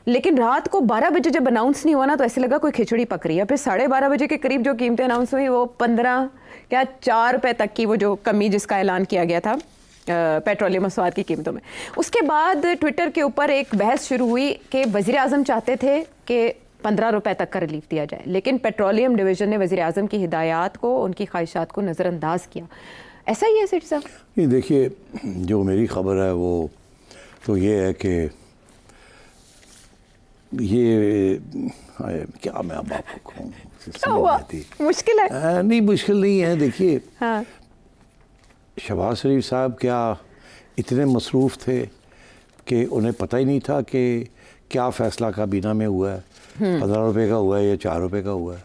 लेकिन रात को 12 बजे जब अनाउंस नहीं हुआ ना, तो ऐसे लगा कोई खिचड़ी पक रही है। फिर 12:30 बजे के करीब जो कीमतें अनाउंस हुई वो 15 क्या 4 रुपए तक की, वो जो कमी जिसका ऐलान किया गया था पेट्रोलियम मसनूआत की कीमतों में। उसके बाद ट्विटर के ऊपर एक बहस शुरू हुई कि वज़ीर आज़म चाहते थे कि 15 रुपए तक का रिलीफ दिया जाए, लेकिन पेट्रोलियम डिवीज़न ने वज़ीर आज़म की हिदायत को, उनकी ख्वाहिशात को नज़रअंदाज किया। ऐसा ही है सेठ साहब? ये देखिए, जो मेरी खबर है वो तो ये है कि ये क्या मैं अब आपको कहूँ, मुश्किल है? नहीं, मुश्किल नहीं है। देखिए, हाँ, शहबाज शरीफ साहब क्या इतने मसरूफ़ थे कि उन्हें पता ही नहीं था कि क्या फ़ैसला काबीना में हुआ है, 15 रुपये का हुआ है या 4 रुपये का हुआ है।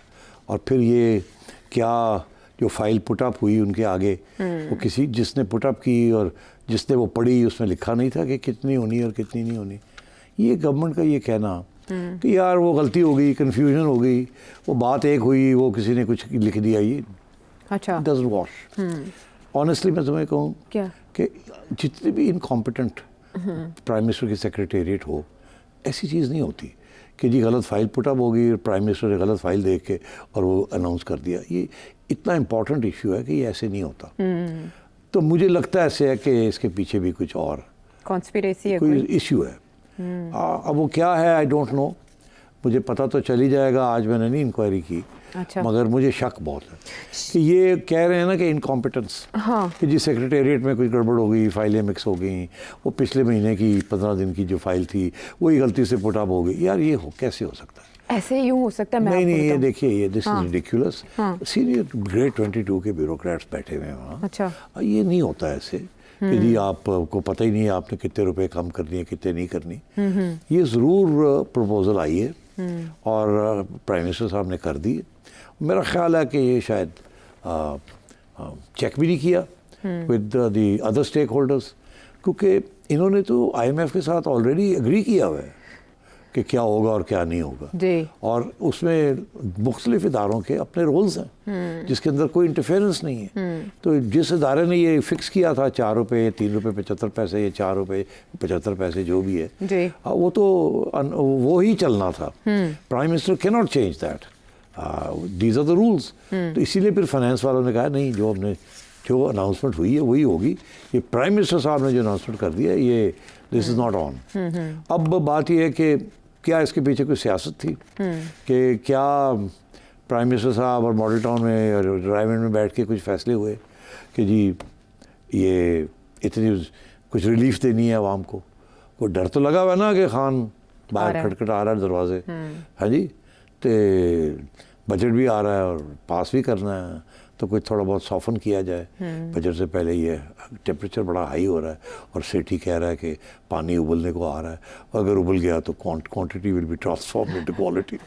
और फिर ये क्या जो फाइल पुटअप हुई उनके आगे, वो किसी जिसने पुटअप की और जिसने वो पढ़ी उसमें लिखा नहीं था कि कितनी होनी और कितनी नहीं होनी। ये गवर्नमेंट का ये कहना कि यार वो गलती हो गई, कन्फ्यूजन हो गई, वो बात एक हुई, वो किसी ने कुछ लिख दिया, ये अच्छा डजंट वॉश। ऑनेस्टली मैं तुम्हें कहूँ क्या कि जितने भी इनकॉम्पिटेंट प्राइम मिनिस्टर की सेक्रेटेरिएट हो, ऐसी चीज़ नहीं होती कि जी गलत फाइल पुटअप होगी और प्राइम मिनिस्टर ने गलत फाइल देख के और वो अनाउंस कर दिया। ये इतना इम्पॉर्टेंट इशू है कि ये ऐसे नहीं होता। तो मुझे लगता है ऐसे है कि इसके पीछे भी कुछ और कॉन्स्पिरेसी है, कोई इशू है। अब वो क्या है आई डोंट नो, मुझे पता तो चल ही जाएगा। आज मैंने नहीं इंक्वायरी की, अच्छा। मगर मुझे शक बहुत है कि ये कह रहे हैं ना कि इनकॉम्पिटेंस, हाँ, कि जी सेक्रेटेरिएट में कुछ गड़बड़ हो गई, फाइलें मिक्स हो गई, वो पिछले महीने की 15 दिन की जो फाइल थी वही गलती से पुटअप हो गई। यार ये कैसे हो सकता है? ऐसे यूं हो सकता है? नहीं, ये देखिए, ये this is ridiculous. Senior grade 22 के ब्यूरोक्रेट्स बैठे हुए हैं वहाँ। अच्छा, ये नहीं होता ऐसे कि जी आपको पता ही नहीं है आपने कितने रुपए कम करनी है, कितने नहीं करनी। ये ज़रूर प्रपोजल आई है और प्राइम मिनिस्टर साहब ने कर दी। मेरा ख्याल है कि ये शायद चेक भी नहीं किया with the other stakeholders, क्योंकि इन्होंने तो IMF के साथ ऑलरेडी एग्री किया हुआ है कि क्या होगा और क्या नहीं होगा जी। और उसमें मुख्तलिफ इदारों के अपने रोल्स हैं जिसके अंदर कोई इंटरफेरेंस नहीं है। तो जिस इदारे ने ये फिक्स किया था 4 रुपये, 3 रुपये 75 पैसे या 4 रुपये 75 पैसे जो भी है जी, वो तो वो ही चलना था। Prime minister can not change that, these are the rules. तो इसीलिए फिर फाइनेंस वालों ने कहा नहीं, जो अनाउंसमेंट हुई है वही होगी। ये प्राइम मिनिस्टर साहब ने जो अनाउंसमेंट कर दिया ये दिस इज़ नॉट ऑन। अब बात यह है कि क्या इसके पीछे कोई सियासत थी कि क्या प्राइम मिनिस्टर साहब और मॉडल टाउन में और ड्राइव में बैठ के कुछ फैसले हुए कि जी ये इतनी कुछ रिलीफ देनी है आवाम को? वो डर तो लगा हुआ ना कि खान बाहर खटखट आ रहा है दरवाजे, हाँ जी, तो बजट भी आ रहा है और पास भी करना है, तो कोई थोड़ा बहुत सॉफन किया जाए। बजट से पहले ये टेम्परेचर बड़ा हाई हो रहा है और सेठी कह रहा है कि पानी उबलने को आ रहा है, अगर उबल गया तो quantity will be transform into quality.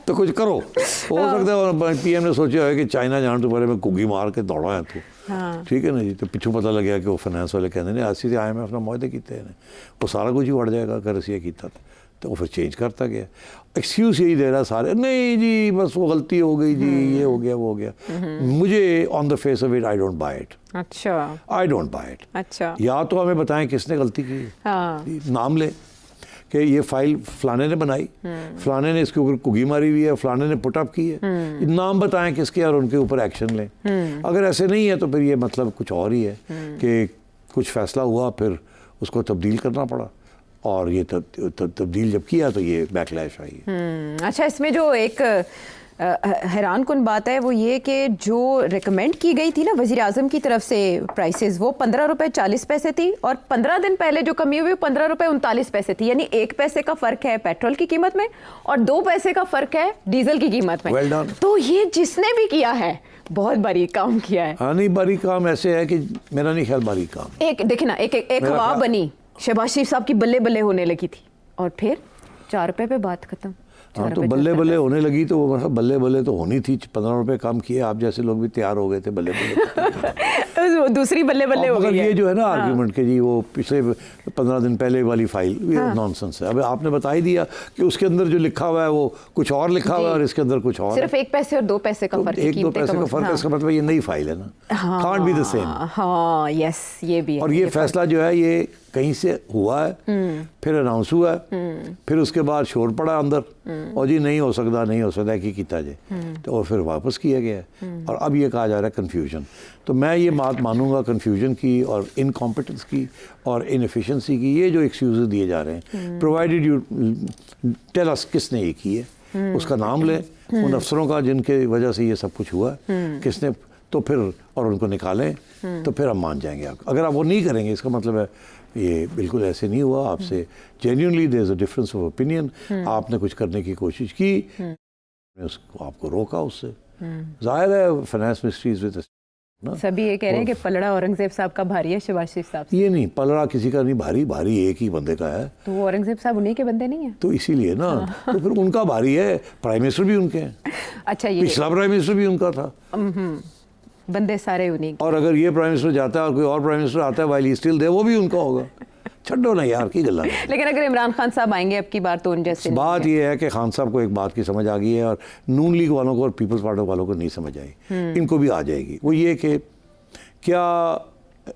तो कुछ करो, हो सकता है PM ने सोचा है कि चाइना जाने तो पहले मैं कुगी मार के दौड़ा है तो ठीक है ना जी। तो पिछू पता लग गया कि वो फाइनेंस वाले कहते हैं ऐसी IMF ने मुआहदे किए हैं, वो सारा कुछ ही बढ़ जाएगा अगर ऐसे किया तो वो फिर चेंज करता गया। एक्सक्यूज़ यही दे रहा सारे, नहीं जी बस वो गलती हो गई जी, ये हो गया वो हो गया। मुझे on the face of it I don't buy it. अच्छा, आई डोंट बाय इट। अच्छा, या तो हमें बताएं किसने गलती की, हाँ, नाम ले कि ये फाइल फलाने ने बनाई, फलाने ने इसके ऊपर कुगी मारी हुई है, फलाने ने पुटअप की है, नाम बताएं किसके और उनके ऊपर एक्शन लें। अगर ऐसे नहीं है तो फिर ये मतलब कुछ और ही है कि कुछ फैसला हुआ फिर उसको तब्दील करना पड़ा और ये तब्दील जब किया तो ये बैकलैश आई है। अच्छा, इसमें जो एक हैरान कुन बात है वो ये कि जो रिकमेंड की गई थी ना वज़ीर आज़म की तरफ से प्राइसेस, वो 15 रुपये 40 पैसे थी और 15 दिन पहले जो कमी हुई वो 15 रुपये 39 पैसे थी। यानी 1 पैसे का फ़र्क है पेट्रोल की कीमत में और 2 पैसे का फ़र्क है डीजल की कीमत में। well done। तो ये जिसने भी किया है बहुत बारीक काम किया है। हाँ नहीं, बारीक काम ऐसे है कि मेरा नहीं ख्याल बारीक काम। एक देखिए ना, एक हवा बनी, शहबाज शरीफ साहब की बल्ले बल्ले होने लगी थी और फिर 4 रुपए पे बात खत्म। हाँ तो बल्ले बल्ले होने लगी तो वो मतलब बल्ले बल्ले तो होनी थी। 15 रुपए काम किए, आप जैसे लोग भी तैयार हो गए थे बल्ले बल्ले। वो दूसरी बल्ले बल्ले हो गई है। ये जो है ना आर्ग्यूमेंट के जी वो पिछले 15 दिन पहले वाली फाइल, ये नॉनसेंस है। अब आपने बता ही दिया कि उसके अंदर जो लिखा हुआ है वो कुछ और लिखा हुआ है और इसके अंदर कुछ और, सिर्फ 1 पैसे और 2 पैसे का फर्क है। 1-2 पैसे का फर्क है, इसका मतलब ये नई फाइल है ना, कांट बी द सेम। हाँ यस, ये भी है। और ये फैसला जो है ये कहीं से हुआ है, फिर अनाउंस हुआ है, फिर उसके बाद शोर पड़ा अंदर और जी नहीं हो सकता कि किया जाए, तो और फिर वापस किया गया है। और अब ये कहा जा रहा है कन्फ्यूजन। तो मैं ये बात मानूंगा कन्फ्यूजन की और इनकॉम्पिटेंस की और इनएफिशिएंसी की। ये जो एक्सक्यूजेस दिए जा रहे हैं, प्रोवाइडेड यू टेल अस किसने ये की है, उसका नाम लें उन अफसरों का जिनके वजह से ये सब कुछ हुआ, किसने, तो फिर और उनको निकालें, तो फिर हम मान जाएंगे। आप अगर आप वो नहीं करेंगे, इसका मतलब है ये बिल्कुल ऐसे नहीं हुआ। आपसे genuinely there is a difference of opinion, आपने कुछ करने की कोशिश की, उसको आपको रोका उससे। जाहिर है फाइनेंस मिनिस्ट्रीज विद सभी ये कह रहे हैं कि पलड़ा औरंगजेब साहब का भारी है शहबाज शरीफ साहब से। ये नहीं, पलड़ा किसी का नहीं भारी, भारी एक ही बंदे का है। तो वो औरंगजेब साहब उन्हीं के बंदे नहीं है, तो इसीलिए ना तो फिर उनका भारी है। प्राइम मिनिस्टर भी उनके हैं। अच्छा, ये पिछला प्राइम मिनिस्टर भी उनका था। बंदे सारे उन्हीं के। और अगर ये प्राइम मिनिस्टर जाता है और कोई और प्राइम मिनिस्टर आता है वाइल ही स्टिल दे, वो भी उनका होगा। छड्डो ना यार की गल्ला। लेकिन अगर इमरान खान साहब आएंगे अब की बार तो उन जैसे बात ये है कि खान साहब को एक बात की समझ आ गई है और नून लीग वालों को और पीपल्स पार्टी वालों को नहीं समझ आई, इनको भी आ जाएगी। वो ये कि क्या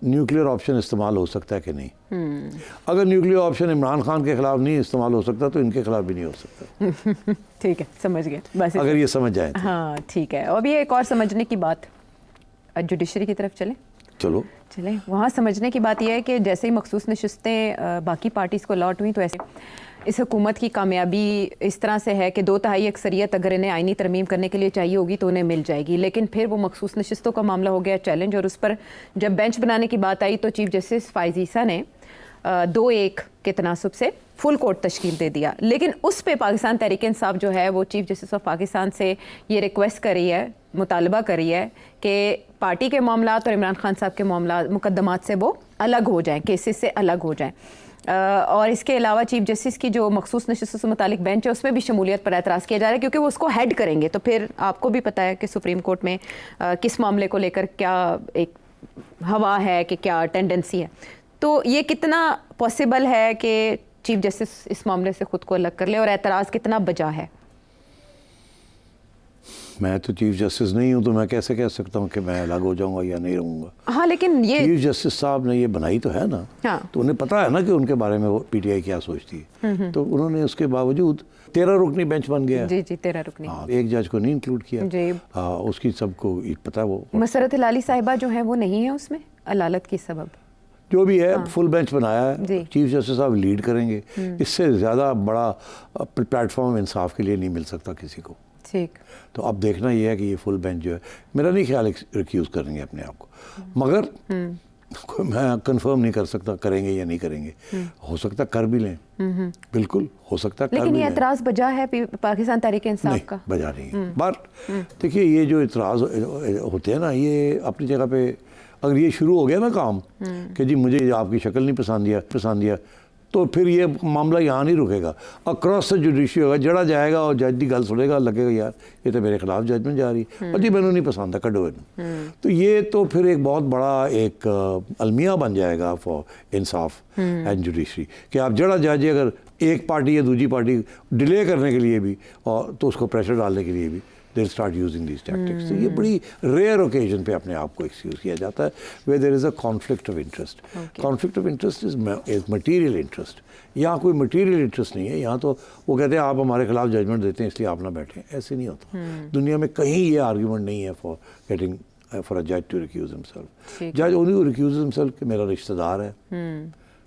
न्यूक्लियर ऑप्शन इस्तेमाल हो सकता है कि नहीं। अगर न्यूक्लियर ऑप्शन इमरान खान के खिलाफ नहीं इस्तेमाल हो सकता तो इनके खिलाफ भी नहीं हो सकता। ठीक है, समझ गए बस, अगर ये समझ जाए तो। हाँ ठीक है। और भी एक और समझने की बात, जुडिशरी की तरफ चले वहाँ समझने की बात यह है कि जैसे ही मखसूस नशिस्तें बाकी पार्टीज़ को अलॉट हुई तो ऐसे इस हुकूमत की कामयाबी इस तरह से है कि 2/3 अक्सरियत अगर इन्हें आइनी तरमीम करने के लिए चाहिए होगी तो उन्हें मिल जाएगी। लेकिन फिर वो मखसूस नशिस्तों का मामला हो गया चैलेंज और उस पर जब बेंच बनाने की बात आई तो चीफ जस्टिस फ़ाइज़ ईसा ने 2-1 के तनासब से फुल कोर्ट तश्कील दे दिया। लेकिन उस पे पाकिस्तान तहरीक इंसाफ जो है वो चीफ जस्टिस ऑफ पाकिस्तान से ये रिक्वेस्ट कर रही है, मुतालबा कर रही है कि पार्टी के मामलात और इमरान खान साहब के मामला मुकदमात से वो अलग हो जाएं, केसेस से अलग हो जाएं। और इसके अलावा चीफ जस्टिस की जो मखसूस नशिस्तों से मुतालिक बेंच है उसमें भी शमूलियत पर एतराज़ किया जा रहा है क्योंकि वो उसको हेड करेंगे। तो फिर आपको भी पता है कि सुप्रीम कोर्ट में किस मामले को लेकर क्या एक हवा है कि क्या टेंडेंसी है। तो ये कितना पॉसिबल है कि चीफ जस्टिस इस मामले से खुद को अलग कर ले और एतराज़ कितना बजा है? मैं तो चीफ जस्टिस नहीं हूँ तो मैं कैसे कह सकता हूँ कि मैं अलग हो जाऊँगा या नहीं रहूँगा। हाँ लेकिन ये चीफ जस्टिस साहब ने ये बनाई तो है ना। हाँ। तो उन्हें पता है ना कि उनके बारे में वो पीटीआई क्या सोचती है। तो उन्होंने उसके बावजूद 13 रुकनी बेंच बन गया। जी 13 रुकनी। हाँ, एक जज को नहीं इंक्लूड किया जी। उसकी सबको पता, वो मसरत हिलाली साहिबा जो है वो नहीं है उसमें अदालत की सबब जो भी है। फुल बेंच बनाया है, चीफ जस्टिस साहब लीड करेंगे। इससे ज़्यादा बड़ा प्लेटफॉर्म इंसाफ के लिए नहीं मिल सकता किसी को। ठीक। तो अब देखना ये है कि ये फुल बेंच जो है, मेरा नहीं ख्याल रिक्यूज करेंगे अपने आप को, मगर मैं कंफर्म नहीं कर सकता करेंगे या नहीं करेंगे। हो सकता कर भी लें, बिल्कुल हो सकता कर भी लें। लेकिन ये एतराज़ बजा है पाकिस्तान तहरीक इंसाफ का? बजा नहीं है। बट देखिए ये जो एतराज़ होते हैं ना, ये अपनी जगह पे अगर ये शुरू हो गया ना काम कि जी मुझे आपकी शक्ल नहीं पसंद दिया तो फिर ये मामला यहाँ नहीं रुकेगा, अक्रॉस द जुडिशरी होगा, जड़ा जाएगा और जज की गल सुनेगा, लगेगा यार ये तो मेरे खिलाफ जजमेंट जा रही है और जी मैंने नहीं पसंद है, कड्डो इन्हें। तो ये तो फिर एक बहुत बड़ा एक अलमिया बन जाएगा फॉर इंसाफ एंड जुडिशरी कि आप जड़ा जज अगर एक पार्टी या दूसरी पार्टी डिले करने के लिए भी और तो उसको प्रेशर डालने के लिए भी they'll start using these tactics. तो ये बड़ी रेयर ओकेजन पे अपने आप को एक्सक्यूज किया जाता है where there is a conflict of interest. Conflict of interest is material interest. यहाँ कोई मटीरियल इंटरेस्ट नहीं है। यहाँ तो वो कहते हैं आप हमारे खिलाफ जजमेंट देते हैं इसलिए आप ना बैठें, ऐसे नहीं होता। दुनिया में कहीं ये आर्ग्यूमेंट नहीं है फॉर गेटिंग फॉर अ जज टू रिक्यूज हिमसेल्फ। जज ओनली रिक्यूज हिमसेल्फ कि मेरा रिश्तेदार है,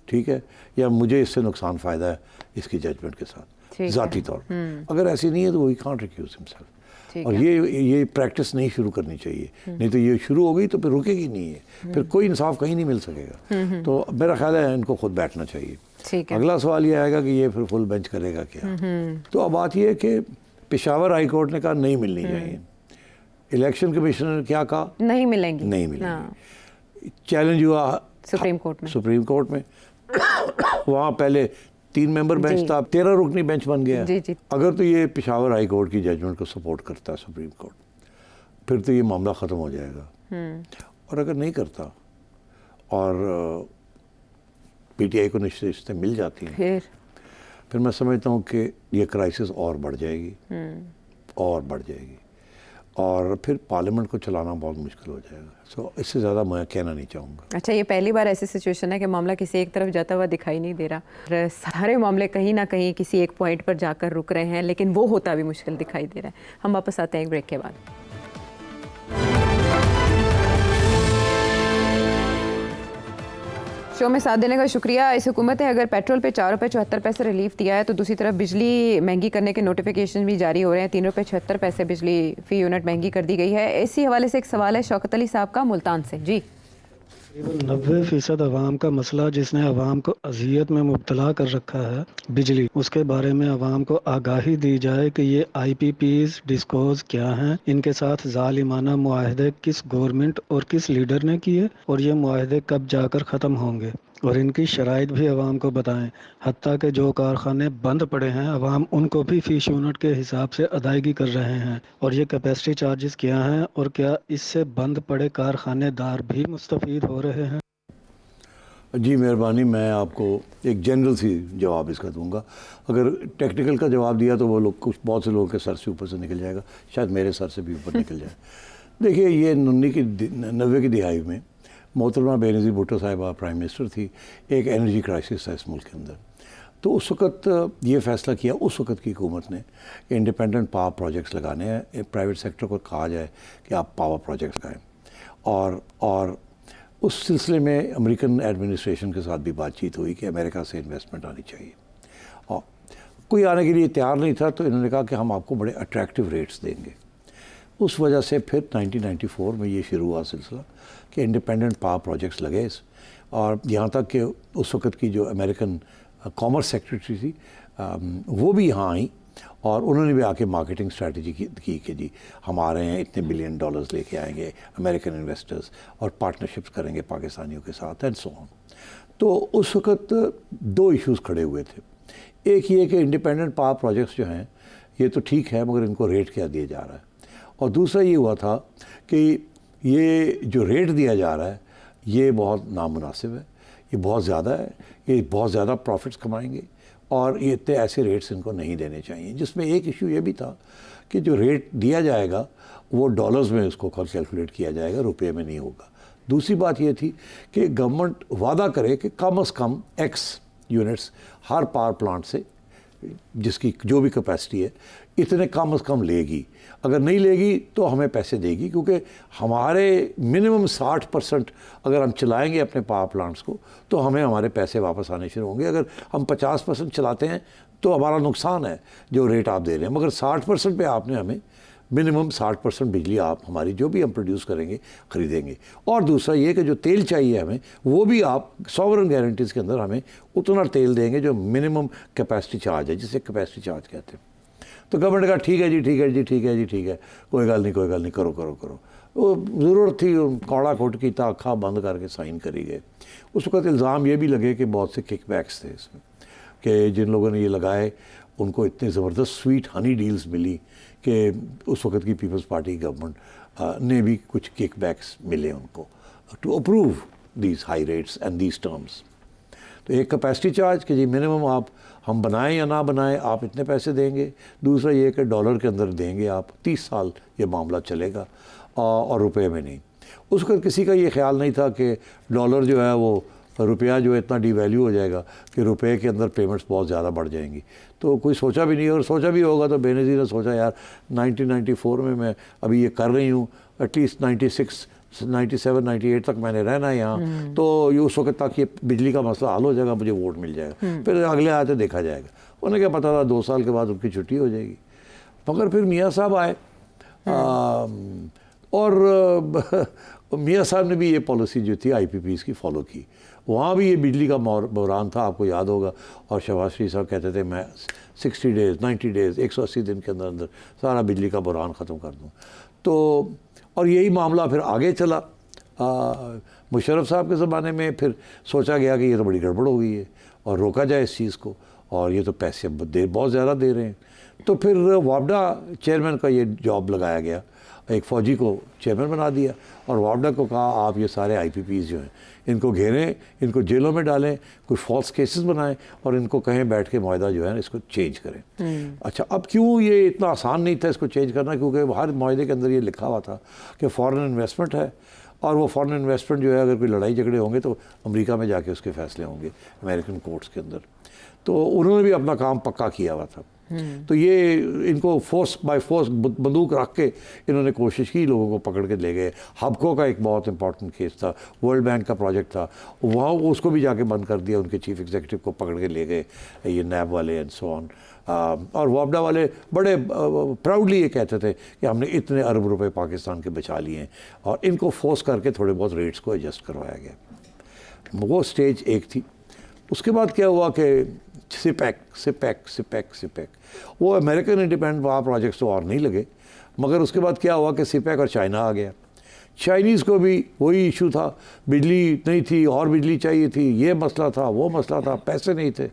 ठीक है, या मुझे इससे नुकसान फ़ायदा है इसकी जजमेंट के साथ ज़ाती तौर पर। अगर ऐसी नहीं है तो वही कांट रिक्यूज हिमसेल्फ। और ये प्रैक्टिस नहीं शुरू करनी चाहिए, नहीं तो ये शुरू हो गई तो फिर रुकेगी नहीं है, फिर कोई इंसाफ कहीं नहीं मिल सकेगा। तो मेरा ख्याल है इनको खुद बैठना चाहिए। अगला सवाल ये आएगा कि ये फिर फुल बेंच करेगा क्या। तो अब बात ये है कि पेशावर हाई कोर्ट ने कहा नहीं मिलनी चाहिए, इलेक्शन कमिश्नर ने क्या कहा? नहीं मिलेंगी, नहीं मिलेंगी। हाँ। चैलेंज हुआ सुप्रीम कोर्ट में, सुप्रीम कोर्ट में वहाँ पहले 3 मेंबर बेंच था, 13 रुकनी बेंच बन गया। जी जी। अगर तो ये पिशावर हाई कोर्ट की जजमेंट को सपोर्ट करता है सुप्रीम कोर्ट, फिर तो ये मामला ख़त्म हो जाएगा। और अगर नहीं करता और पीटीआई को निश्चित मिल जाती है, फिर मैं समझता हूँ कि ये क्राइसिस और बढ़ जाएगी, और बढ़ जाएगी, और फिर पार्लियामेंट को चलाना बहुत मुश्किल हो जाएगा। सो इससे ज़्यादा मैं कहना नहीं चाहूँगा। अच्छा, ये पहली बार ऐसी सिचुएशन है कि मामला किसी एक तरफ जाता हुआ दिखाई नहीं दे रहा, और सारे मामले कहीं ना कहीं किसी एक पॉइंट पर जाकर रुक रहे हैं, लेकिन वो होता भी मुश्किल दिखाई दे रहा है। हम वापस आते हैं एक ब्रेक के बाद। शो में साथ देने का शुक्रिया। इस हुकूमत ने अगर पेट्रोल पे 4 रुपये 74 पैसे रिलीफ दिया है, तो दूसरी तरफ बिजली महंगी करने के नोटिफिकेशन भी जारी हो रहे हैं। 3 रुपये 76 पैसे बिजली फ़ी यूनिट महंगी कर दी गई है। इसी हवाले से एक सवाल है शौकत अली साहब का मुल्तान से। जी, 90% अवाम का मसला जिसने अवाम को अजियत में मुब्तला कर रखा है बिजली, उसके बारे में अवाम को आगाही दी जाए कि ये IPPs डिस्कोज क्या हैं, इनके साथ जालिमाना मुआहदे किस गवर्नमेंट और किस लीडर ने किए, और ये मुआहदे कब जाकर ख़त्म होंगे, और इनकी शराइत भी अवाम को बताएं। हत्ता कि जो कारखाने बंद पड़े हैं अवाम उनको भी फ़ीस यूनिट के हिसाब से अदायगी कर रहे हैं, और ये कैपेसिटी चार्जेस क्या हैं, और क्या इससे बंद पड़े कारखानेदार भी मुस्तफ़ीद हो रहे हैं? जी मेहरबानी, मैं आपको एक जनरल सी जवाब इसका दूंगा। अगर टेक्निकल का जवाब दिया तो वो लोग कुछ बहुत से लोगों के सर से ऊपर से निकल जाएगा, शायद मेरे सर से भी ऊपर निकल जाए। देखिए, ये 90 की दिहाई में मोहतरमा बेनज़ीर भुट्टो साहिबा प्राइम मिनिस्टर थी। एक एनर्जी क्राइसिस था इस मुल्क के अंदर, तो उस वक़्त ये फ़ैसला किया उस वक़्त की हुकूमत ने कि इंडिपेंडेंट पावर प्रोजेक्ट्स लगाने हैं। प्राइवेट सेक्टर को कहा जाए कि आप पावर प्रोजेक्ट्स लगाएँ, और उस सिलसिले में अमेरिकन एडमिनिस्ट्रेशन के साथ भी बातचीत हुई कि अमेरिका से इन्वेस्टमेंट आनी चाहिए, और कोई आने के लिए तैयार नहीं था, तो इन्होंने कहा कि हम आपको बड़े अट्रैक्टिव रेट्स देंगे। उस वजह से फिर 1994 में ये शुरू हुआ सिलसिला कि इंडिपेंडेंट पावर प्रोजेक्ट्स लगे, और यहाँ तक कि उस वक़्त की जो अमेरिकन कॉमर्स सेक्रेटरी थी वो भी यहाँ आई, और उन्होंने भी आके मार्केटिंग स्ट्रेटजी की कि जी हम आ रहे हैं, इतने $1 बिलियन लेके आएंगे अमेरिकन इन्वेस्टर्स, और पार्टनरशिप्स करेंगे पाकिस्तानियों के साथ, एंड सो ऑन। तो उस वक़्त 2 इश्यूज़ खड़े हुए थे। एक ये कि इंडिपेंडेंट पावर प्रोजेक्ट्स जो हैं ये तो ठीक है, मगर इनको रेट क्या दिया जा रहा है, और दूसरा ये हुआ था कि ये जो रेट दिया जा रहा है ये बहुत नामुनासिब है, ये बहुत ज़्यादा है, ये बहुत ज़्यादा प्रॉफिट्स कमाएंगे, और ये इतने ऐसे रेट्स इनको नहीं देने चाहिए। जिसमें एक इशू ये भी था कि जो रेट दिया जाएगा वो डॉलर्स में उसको कैलकुलेट किया जाएगा, रुपये में नहीं होगा। दूसरी बात ये थी कि गवर्नमेंट वादा करे कि कम से कम X यूनिट्स हर पावर प्लांट से, जिसकी जो भी कैपेसिटी है, इतने कम से कम लेगी। अगर नहीं लेगी तो हमें पैसे देगी, क्योंकि हमारे मिनिमम 60% अगर हम चलाएंगे अपने पावर प्लांट्स को तो हमें हमारे पैसे वापस आने शुरू होंगे। अगर हम 50% चलाते हैं तो हमारा नुकसान है जो रेट आप दे रहे हैं, मगर 60% पे आपने हमें मिनिमम 60% बिजली आप हमारी जो भी हम प्रोड्यूस करेंगे ख़रीदेंगे। और दूसरा ये कि जो तेल चाहिए हमें वो भी आप सॉवरेन गारंटीज़ के अंदर हमें उतना तेल देंगे जो मिनिमम कैपेसिटी चार्ज है, जिसे कैपेसिटी चार्ज कहते हैं। तो गवर्नमेंट का ठीक है जी, ठीक है जी, ठीक है जी, ठीक है, कोई गल नहीं, कोई गल नहीं, करो करो करो। वो ज़रूरत थी, कौड़ा खोट की अखा बंद करके साइन करी गए। उस वक्त इल्ज़ाम ये भी लगे कि बहुत से किकबैक्स थे इसमें, कि जिन लोगों ने ये लगाए उनको इतने ज़बरदस्त स्वीट हनी डील्स मिली कि उस वक्त की पीपल्स पार्टी गवर्नमेंट ने भी कुछ किकबैक्स मिले उनको to approve these high rates and these terms. तो एक कैपेसिटी चार्ज कि जी मिनिमम आप हम बनाएं या ना बनाएं आप इतने पैसे देंगे। दूसरा ये कि डॉलर के अंदर देंगे आप, 30 साल ये मामला चलेगा, और रुपए में नहीं। उस वक्त किसी का ये ख्याल नहीं था कि डॉलर जो है वो रुपया जो है इतना डिवैल्यू हो जाएगा कि रुपए के अंदर पेमेंट्स बहुत ज़्यादा बढ़ जाएंगी। तो कोई सोचा भी नहीं, और सोचा भी होगा तो बेनज़ीर ने सोचा यार 1994 में मैं अभी ये कर रही हूँ, एटलीस्ट 96, 97, 98 तक मैंने रहना है यहाँ, तो ये उस वक्त तक ये बिजली का मसला हल हो जाएगा, मुझे वोट मिल जाएगा, फिर अगले आते देखा जाएगा। उन्हें क्या पता था 2 साल के बाद उनकी छुट्टी हो जाएगी। मगर फिर मियाँ साहब आए, और मियाँ साहब ने भी ये पॉलिसी जो थी IPPs की फॉलो की। वहाँ भी ये बिजली का बहरान था, आपको याद होगा, और शहबाज शरीफ साहब कहते थे मैं 60 डेज़ 90 डेज़ 180 दिन के अंदर अंदर सारा बिजली का बहरान ख़त्म कर दूँ। तो और यही मामला फिर आगे चला। मुशर्रफ साहब के ज़माने में फिर सोचा गया कि ये तो बड़ी गड़बड़ हो गई है और रोका जाए इस चीज़ को, और ये तो पैसे बहुत ज़्यादा दे रहे हैं। तो फिर वापडा चेयरमैन का ये जॉब लगाया गया, एक फ़ौजी को चेयरमैन बना दिया और वापडा को कहा आप ये सारे IPPs जो हैं इनको घेरें, इनको जेलों में डालें, कुछ फॉल्स केसेस बनाएं और इनको कहें बैठ के मुआहदा जो है इसको चेंज करें। अच्छा, अब क्यों ये इतना आसान नहीं था इसको चेंज करना, क्योंकि हर मुआहदे के अंदर ये लिखा हुआ था कि फ़ॉरेन इन्वेस्टमेंट है, और वो फॉरेन इन्वेस्टमेंट जो है अगर कोई लड़ाई झगड़े होंगे तो अमेरिका में जाके उसके फैसले होंगे अमेरिकन कोर्ट्स के अंदर। तो उन्होंने भी अपना काम पक्का किया हुआ था। तो ये इनको फोर्स बाय फोर्स बंदूक रख के इन्होंने कोशिश की, लोगों को पकड़ के ले गए। हबको का एक बहुत इंपॉर्टेंट केस था, वर्ल्ड बैंक का प्रोजेक्ट था, वहाँ उसको भी जाके बंद कर दिया, उनके चीफ एग्जीक्यूटिव को पकड़ के ले गए ये नैब वाले एंड सो ऑन। और वापडा वाले बड़े प्राउडली ये कहते थे कि हमने इतने अरब रुपए पाकिस्तान के बचा लिए हैं, और इनको फोर्स करके थोड़े बहुत रेट्स को एडजस्ट करवाया गया। वो स्टेज एक थी। उसके बाद क्या हुआ कि सिपैक वो अमेरिकन इंडिपेंडेंट पावर प्रोजेक्ट्स तो और नहीं लगे, मगर उसके बाद क्या हुआ कि सिपैक और चाइना आ गया। चाइनीज़ को भी वही इशू था, बिजली नहीं थी और बिजली चाहिए थी, ये मसला था वो मसला था, पैसे नहीं थे।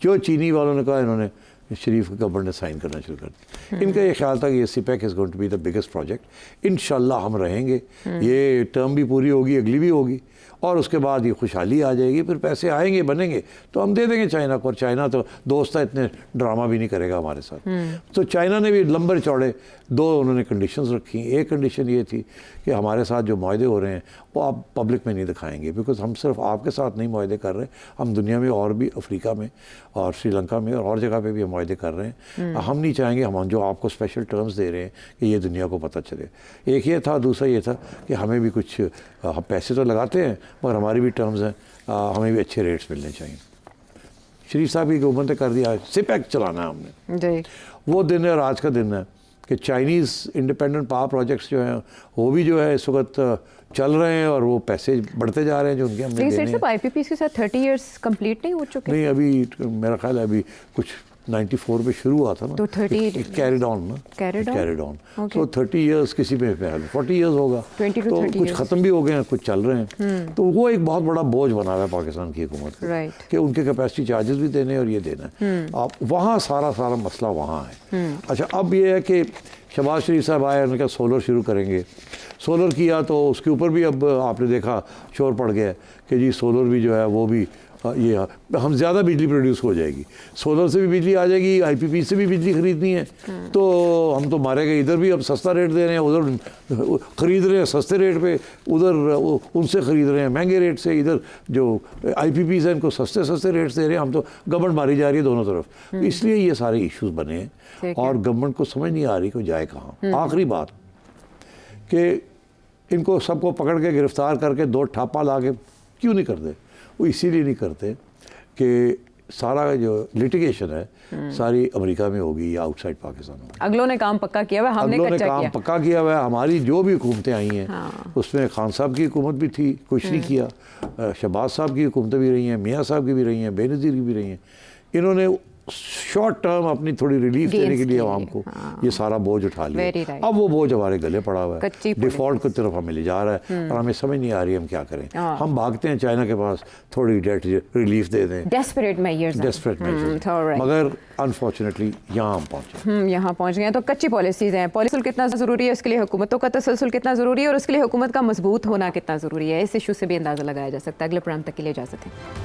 जो चीनी वालों ने कहा, इन्होंने शरीफ गवर्नमेंट ने साइन करना शुरू कर दिया। इनका ये ख्याल था कि ये CPEC is going to be the biggest project, इंशाल्लाह हम रहेंगे, ये टर्म भी पूरी होगी, अगली भी होगी, और उसके बाद ये खुशहाली आ जाएगी, फिर पैसे आएंगे बनेंगे तो हम दे देंगे चाइना को। और चाइना तो दोस्त है, इतने ड्रामा भी नहीं करेगा हमारे साथ। तो चाइना ने भी लंबे चौड़े दो उन्होंने कंडीशंस रखी। एक कंडीशन ये थी कि हमारे साथ जो मुआहदे हो रहे हैं वो आप पब्लिक में नहीं दिखाएंगे, बिकॉज हम सिर्फ आपके साथ नहीं मुआहदे कर रहे, हम दुनिया में और भी, अफ्रीका में और श्रीलंका में और जगह पे भी हम मुआहदे कर रहे हैं। हम नहीं चाहेंगे हम जो आपको स्पेशल टर्म्स दे रहे हैं कि ये दुनिया को पता चले। एक ये था, दूसरा ये था कि हमें भी कुछ, हम पैसे तो लगाते हैं मगर हमारी भी टर्म्स हैं, हमें भी अच्छे रेट्स मिलने चाहिए। शरीफ साहब की हुकूमत ने कर दिया, सिपैक चलाना है हमने। वो दिन है और आज का दिन है कि चाइनीज़ इंडिपेंडेंट पावर प्रोजेक्ट्स जो हैं वो भी जो है इस वक्त चल रहे हैं और वो पैसे बढ़ते जा रहे हैं जो उनके हमने देने हैं। IPPs के साथ 30 इयर्स कंप्लीट नहीं हो चुके? नहीं, अभी मेरा ख्याल है अभी कुछ 94 में शुरू हुआ था ना, तो 30 कैरिड ऑन ना, कैरिड ऑन। तो 30 इयर्स किसी में 40 इयर्स होगा, 20 to 30 तो कुछ ख़त्म भी हो गए हैं, कुछ चल रहे हैं। तो वो एक बहुत बड़ा बोझ बना हुआ है पाकिस्तान की हुकूमत को कि उनके कैपेसिटी चार्जेस भी देने और ये देना है। आप वहाँ सारा मसला वहाँ है। अच्छा, अब ये है कि शहबाज शरीफ साहब आए, उन्होंने कहा सोलर शुरू करेंगे। सोलर किया तो उसके ऊपर भी अब आपने देखा शोर पड़ गया कि जी सोलर भी जो है वो भी ये हम ज़्यादा बिजली प्रोड्यूस हो जाएगी, सोलर से भी बिजली आ जाएगी, IPP से भी बिजली खरीदनी है तो हम तो मारे गए, इधर भी अब सस्ता रेट दे रहे हैं, उधर ख़रीद रहे हैं सस्ते रेट पे, उधर उनसे ख़रीद रहे हैं महंगे रेट से, इधर जो IPPs हैं इनको सस्ते रेट्स दे रहे हैं, हम तो गवर्नमेंट मारी जा रही है दोनों तरफ। इसलिए ये सारे इश्यूज़ बने हैं और गवर्नमेंट को समझ नहीं आ रही कि जाए कहाँ। आखिरी बात कि इनको सबको पकड़ के गिरफ़्तार करके 2 ठापा ला के क्यों नहीं करते? वो इसीलिए नहीं करते कि सारा जो लिटिगेशन है सारी अमेरिका में होगी या आउटसाइड पाकिस्तान होगी। अगलों ने काम पक्का किया हुआ है, हमने कच्चा किया। पक्का किया हुआ है। हमारी जो भी हुकूमतें आई हैं उसमें खान साहब की हुकूमत भी थी, कुछ नहीं किया। शहबाज साहब की हुकूमतें भी रही हैं, मियाँ साहब की भी रही हैं, बेनज़ीर की भी रही हैं। इन्होंने शॉर्ट टर्म अपनी थोड़ी रिलीफ देने के लिए आवाम को ये सारा बोझ उठा लिया। अब वो बोझ हमारे गले पड़ा हुआ है, डिफॉल्ट की तरफ हमें ले जा रहा है और हमें समझ नहीं आ रही हम क्या करें। हम भागते हैं चाइना के पास, थोड़ी डेट रिलीफ दे दें, डेस्परेट मेजर्स, मगर अनफॉर्चुनेटली यहाँ हम पहुँचे, यहाँ पहुँच गए हैं। तो कच्ची पॉलिसीज़ हैं, पॉलिसी कितना ज़रूरी है, उसके लिए हुकूमतों का तसलसल कितना ज़रूरी है और उसके लिए हुकूमत का मजबूत होना कितना ज़रूरी है, इस इशू से भी अंदाज़ा लगाया जा सकता है। अगले प्रोग्राम तक के लिए इजाज़त है।